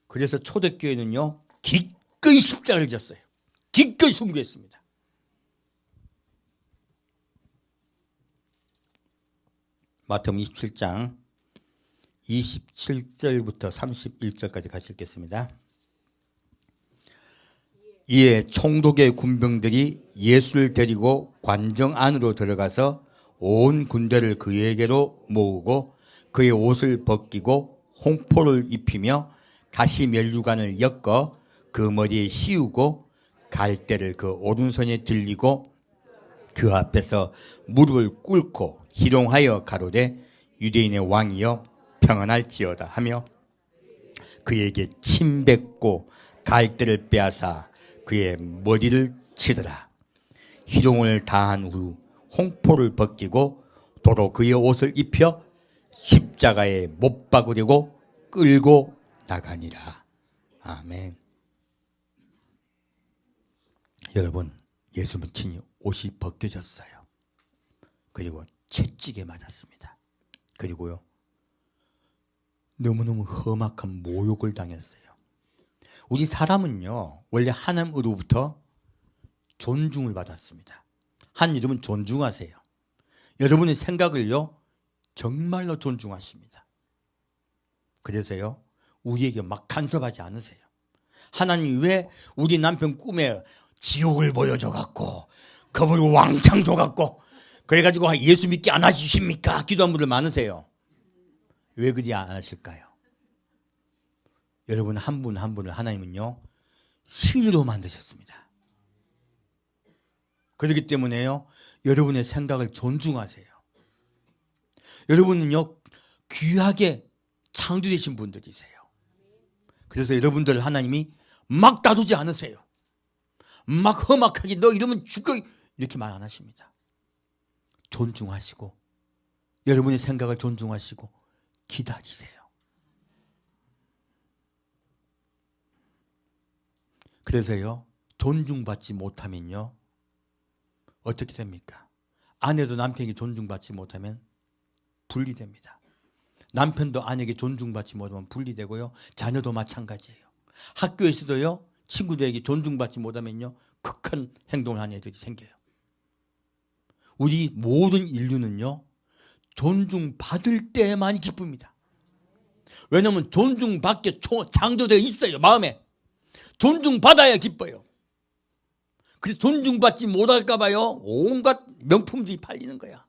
그래서 초대교회는요, 기꺼이 십자가를 졌어요. 기꺼이 순교했습니다. 마태복음 27장 27절부터 31절까지 같이 읽겠습니다. 이에 총독의 군병들이 예수를 데리고 관정 안으로 들어가서 온 군대를 그에게로 모으고 그의 옷을 벗기고 홍포를 입히며 가시 면류관을 엮어 그 머리에 씌우고 갈대를 그 오른손에 들리고 그 앞에서 무릎을 꿇고 희롱하여 가로되 유대인의 왕이여 평안할지어다 하며 그에게 침 뱉고 갈대를 빼앗아 그의 머리를 치더라. 희롱을 다한 후 홍포를 벗기고 도로 그의 옷을 입혀 십자가에 못 박으려고 끌고 나가니라. 아멘. 여러분, 예수님은 친히 옷이 벗겨졌어요. 그리고 채찍에 맞았습니다. 그리고요, 너무너무 험악한 모욕을 당했어요. 우리 사람은요, 원래 하나님으로부터 존중을 받았습니다. 하나님은 존중하세요. 여러분의 생각을요, 정말로 존중하십니다. 그래서요, 우리에게 막 간섭하지 않으세요. 하나님 왜 우리 남편 꿈에 지옥을 보여줘갖고 겁을 왕창 줘갖고 그래가지고 예수 믿게 안 하십니까? 기도한 분들 많으세요. 왜 그리 안 하실까요? 여러분 한 분 한 분을 하나님은요, 신으로 만드셨습니다. 그렇기 때문에요, 여러분의 생각을 존중하세요. 여러분은요, 귀하게 창조되신 분들이세요. 그래서 여러분들 하나님이 막 다루지 않으세요. 막 험악하게 너 이러면 죽어 이렇게 말 안 하십니다. 존중하시고 여러분의 생각을 존중하시고 기다리세요. 그래서요, 존중받지 못하면요 어떻게 됩니까? 아내도 남편에게 존중받지 못하면 분리됩니다. 남편도 아내에게 존중받지 못하면 분리되고요, 자녀도 마찬가지예요. 학교에서도요, 친구들에게 존중받지 못하면요 극한 행동을 하는 애들이 생겨요. 우리 모든 인류는요 존중받을 때만이 기쁩니다. 왜냐하면 존중받게 창조되어 있어요. 마음에 존중받아야 기뻐요. 그래서 존중받지 못할까 봐요 온갖 명품들이 팔리는 거야.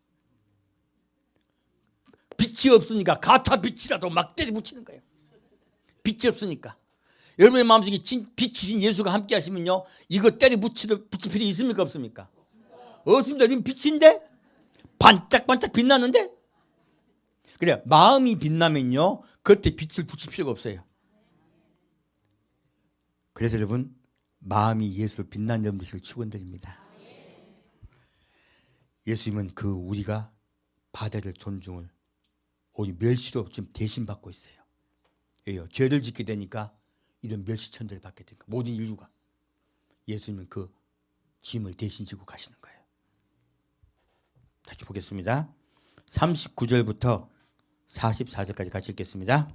빛이 없으니까 가타 빛이라도 막 때려 붙이는 거예요. 빛이 없으니까. 여러분의 마음속에 빛이신 예수가 함께 하시면요 이거 때려 붙일 필요 있습니까 없습니까? 없습니다. 지금 빛인데 반짝반짝 빛나는데. 그래, 마음이 빛나면요 그때 빛을 붙일 필요가 없어요. 그래서 여러분, 마음이 예수 빛난 점 되시길 축원드립니다. 예수님은 그 우리가 받아야 될 존중을 우리 멸시로 지금 대신 받고 있어요. 왜요? 죄를 짓게 되니까 이런 멸시천대를 받게 되니까 모든 인류가. 예수님은 그 짐을 대신 지고 가시는 거예요. 다시 보겠습니다. 39절부터 44절까지 같이 읽겠습니다.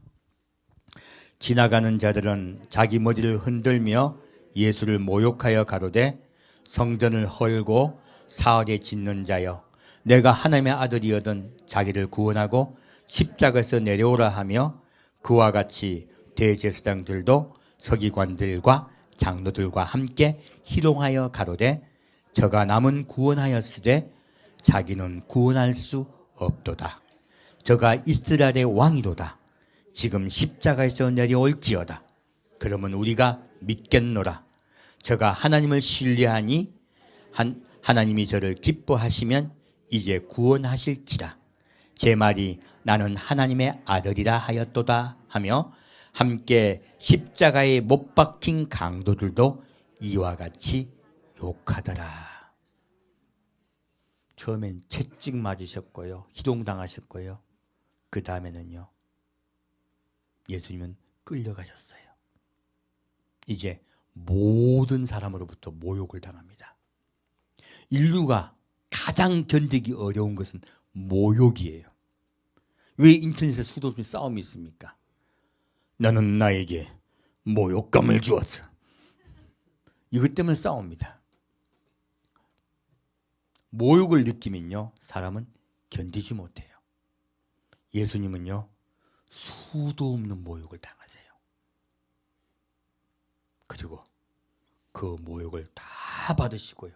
지나가는 자들은 자기 머리를 흔들며 예수를 모욕하여 가로되, 성전을 헐고 사흘에 짓는 자여, 내가 하나님의 아들이거든 자기를 구원하고 십자가에서 내려오라 하며, 그와 같이 대제사장들도 서기관들과 장로들과 함께 희롱하여 가로되, 저가 남은 구원하였으되 자기는 구원할 수 없도다. 저가 이스라엘의 왕이로다. 지금 십자가에서 내려올지어다. 그러면 우리가 믿겠노라. 저가 하나님을 신뢰하니 하나님이 저를 기뻐하시면 이제 구원하실지라. 제 말이 나는 하나님의 아들이라 하였도다 하며, 함께 십자가에 못 박힌 강도들도 이와 같이 욕하더라. 처음엔 채찍 맞으셨고요, 희롱당하셨고요, 그 다음에는요 예수님은 끌려가셨어요. 이제 모든 사람으로부터 모욕을 당합니다. 인류가 가장 견디기 어려운 것은 모욕이에요. 왜 인터넷에 수도 없이 싸움이 있습니까? 너는 나에게 모욕감을 주었어. 이것 때문에 싸웁니다. 모욕을 느끼면요 사람은 견디지 못해요. 예수님은요 수도 없는 모욕을 당하세요. 그리고 그 모욕을 다 받으시고요,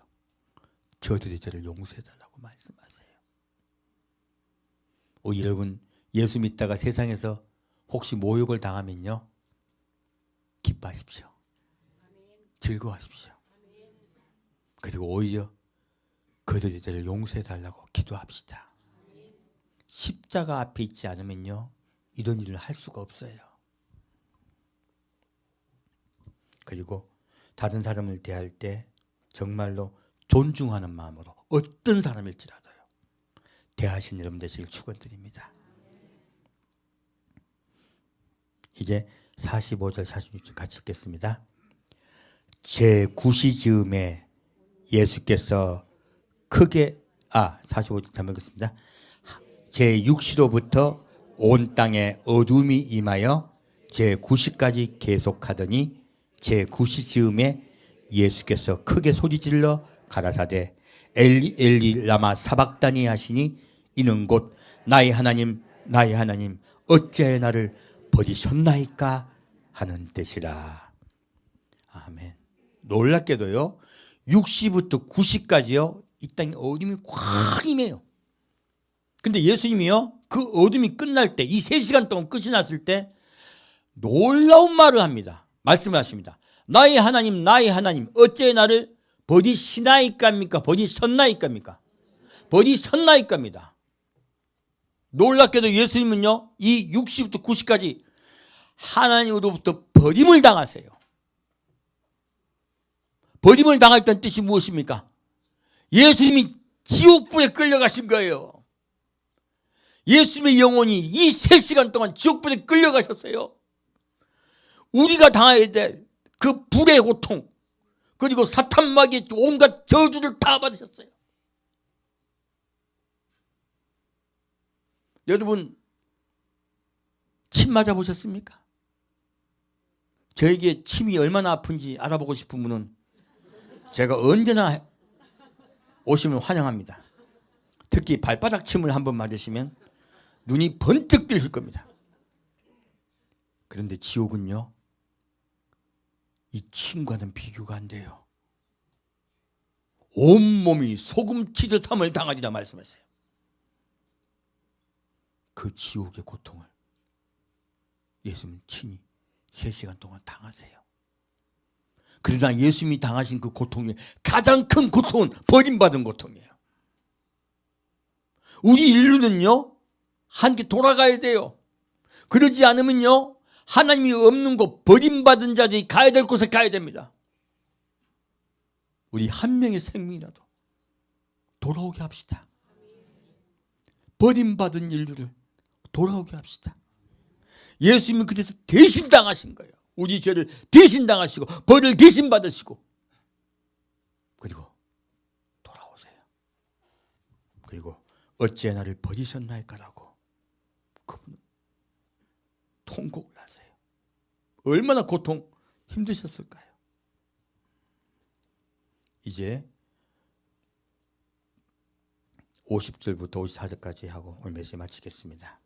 저들이 저를 용서해달라고 말씀하세요. 여러분, 예수 믿다가 세상에서 혹시 모욕을 당하면요 기뻐하십시오. 즐거워하십시오. 그리고 오히려 그들이 저를 용서해달라고 기도합시다. 십자가 앞에 있지 않으면요 이런 일을 할 수가 없어요. 그리고 다른 사람을 대할 때 정말로 존중하는 마음으로 어떤 사람일지라도요 대하신 여러분 되시길 축원드립니다. 이제 45절 46절 같이 읽겠습니다. 제9시 즈음에 예수께서 크게 45절 잘못 읽겠습니다. 제6시로부터 온 땅에 어둠이 임하여 제9시까지 계속하더니 제9시 즈음에 예수께서 크게 소리질러 가라사대, 엘리 엘리 라마 사박다니 하시니, 이는 곧 나의 하나님 나의 하나님 어찌하여 나를 버리셨나이까 하는 뜻이라. 아멘. 놀랍게도요 6시부터 9시까지요 이 땅에 어둠이 꽉 임해요. 근데 예수님이요 그 어둠이 끝날 때, 이 3시간 동안 끝이 났을 때 놀라운 말을 합니다. 말씀을 하십니다. 나의 하나님 나의 하나님 어째 나를 버리시나이까입니까? 버리셨나이까입니까? 버리셨나이까입니다. 놀랍게도 예수님은요, 이 60부터 90까지 하나님으로부터 버림을 당하세요. 버림을 당했다는 뜻이 무엇입니까? 예수님이 지옥불에 끌려가신 거예요. 예수님의 영혼이 이 3시간 동안 지옥불에 끌려가셨어요. 우리가 당해야 될 그 불의 고통, 그리고 사탄 마귀의 온갖 저주를 다 받으셨어요. 여러분, 침 맞아 보셨습니까? 저에게 침이 얼마나 아픈지 알아보고 싶은 분은 제가 언제나 오시면 환영합니다. 특히 발바닥 침을 한번 맞으시면 눈이 번뜩 뜨실 겁니다. 그런데 지옥은요, 이 침과는 비교가 안 돼요. 온몸이 소금 치듯함을 당하리라 말씀하세요. 그 지옥의 고통을 예수님은 친히 3시간 동안 당하세요. 그러나 예수님이 당하신 그 고통이 가장 큰 고통은 버림받은 고통이에요. 우리 인류는요, 함께 돌아가야 돼요. 그러지 않으면요, 하나님이 없는 곳, 버림받은 자들이 가야 될 곳에 가야 됩니다. 우리 한 명의 생명이라도 돌아오게 합시다. 버림받은 인류를 돌아오게 합시다. 예수님은 그래서 대신 당하신 거예요. 우리 죄를 대신 당하시고 벌을 대신 받으시고, 그리고 돌아오세요. 그리고 어찌 나를 버리셨나이까라고 그분은 통곡을 하세요. 얼마나 고통 힘드셨을까요? 이제 50절부터 54절까지 하고 오늘 메시지 마치겠습니다.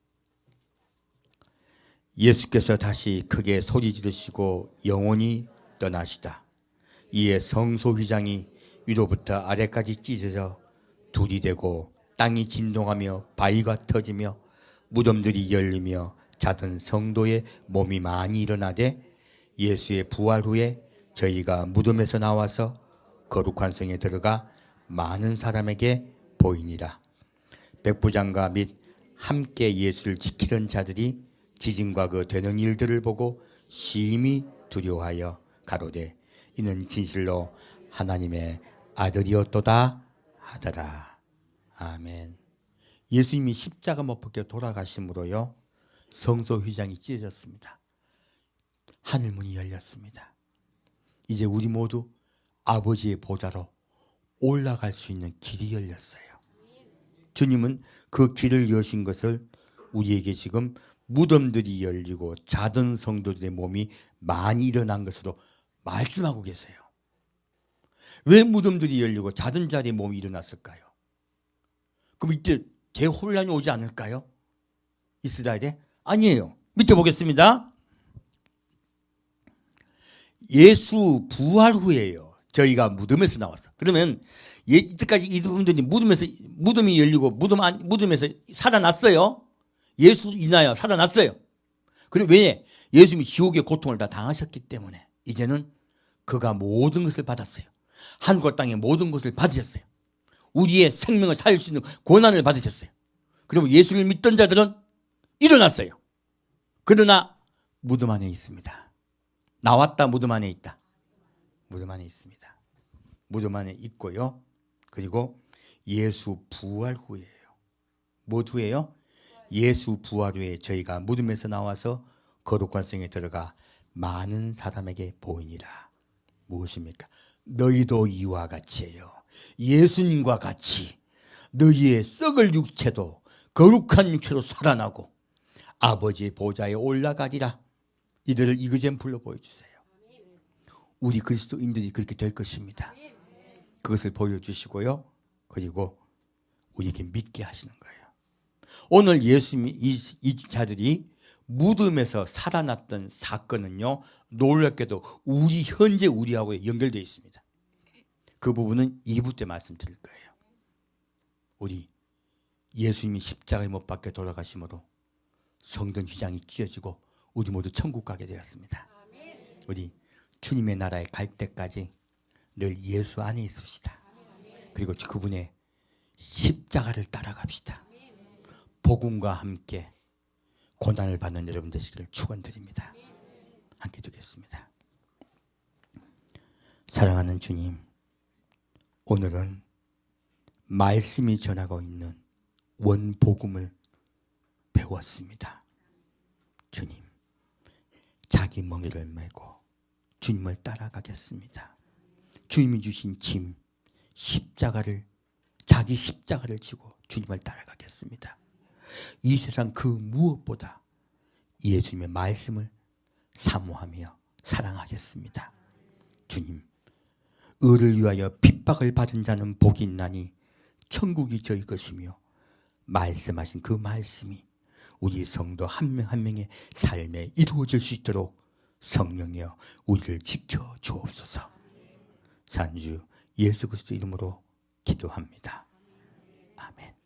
예수께서 다시 크게 소리 지르시고 영원히 떠나시다. 이에 성소휘장이 위로부터 아래까지 찢어져 둘이 되고 땅이 진동하며 바위가 터지며 무덤들이 열리며 자던 성도의 몸이 많이 일어나되 예수의 부활 후에 저희가 무덤에서 나와서 거룩한 성에 들어가 많은 사람에게 보이니라. 백부장과 및 함께 예수를 지키던 자들이 지진과 그 되는 일들을 보고 심히 두려워하여 가로되 이는 진실로 하나님의 아들이었도다 하더라. 아멘. 예수님이 십자가 못 박혀 돌아가심으로요, 성소 휘장이 찢어졌습니다. 하늘문이 열렸습니다. 이제 우리 모두 아버지의 보좌로 올라갈 수 있는 길이 열렸어요. 주님은 그 길을 여신 것을 우리에게 지금 무덤들이 열리고 자던 성도들의 몸이 많이 일어난 것으로 말씀하고 계세요. 왜 무덤들이 열리고 자던 자리에 몸이 일어났을까요? 그럼 이때 대혼란이 오지 않을까요? 이스라엘에? 아니에요. 밑에 보겠습니다. 예수 부활 후에요, 저희가 무덤에서 나왔어. 그러면 이때까지 이분들이 무덤이 열리고 무덤에서 살아났어요. 예수 인하여 살아났어요. 그리고 왜? 예수님이 지옥의 고통을 다 당하셨기 때문에 이제는 그가 모든 것을 받았어요. 하늘과 땅의 모든 것을 받으셨어요. 우리의 생명을 살릴 수 있는 권한을 받으셨어요. 그리고 예수를 믿던 자들은 일어났어요. 그러나 무덤 안에 있습니다. 나왔다, 무덤 안에 있다. 무덤 안에 있습니다. 무덤 안에 있고요. 그리고 예수 부활 후에요. 뭐 후에요? 예수 부활 후에 저희가 무덤에서 나와서 거룩한 성에 들어가 많은 사람에게 보이니라. 무엇입니까? 너희도 이와 같이요, 예수님과 같이 너희의 썩을 육체도 거룩한 육체로 살아나고 아버지의 보좌에 올라가리라. 이들을 이그젠플로 보여주세요. 우리 그리스도인들이 그렇게 될 것입니다. 그것을 보여주시고요, 그리고 우리에게 믿게 하시는 거예요. 오늘 예수님이 이 자들이 무덤에서 살아났던 사건은요, 놀랍게도 현재 우리하고 연결되어 있습니다. 그 부분은 2부 때 말씀드릴 거예요. 우리 예수님이 십자가에 못 박혀 돌아가심으로 성전 휘장이 찢어지고 우리 모두 천국 가게 되었습니다. 우리 주님의 나라에 갈 때까지 늘 예수 안에 있읍시다. 그리고 그분의 십자가를 따라갑시다. 복음과 함께 고난을 받는 여러분 되시기를 축원드립니다. 함께 드리겠습니다. 사랑하는 주님, 오늘은 말씀이 전하고 있는 원복음을 배웠습니다. 주님, 자기 멍에를 메고 주님을 따라가겠습니다. 주님이 주신 짐, 자기 십자가를 지고 주님을 따라가겠습니다. 이 세상 그 무엇보다 예수님의 말씀을 사모하며 사랑하겠습니다. 주님, 의를 위하여 핍박을 받은 자는 복이 있나니 천국이 저희 것이며, 말씀하신 그 말씀이 우리 성도 한 명 한 명의 삶에 이루어질 수 있도록 성령이여 우리를 지켜 주옵소서. 산주 예수 그리스도 이름으로 기도합니다. 아멘.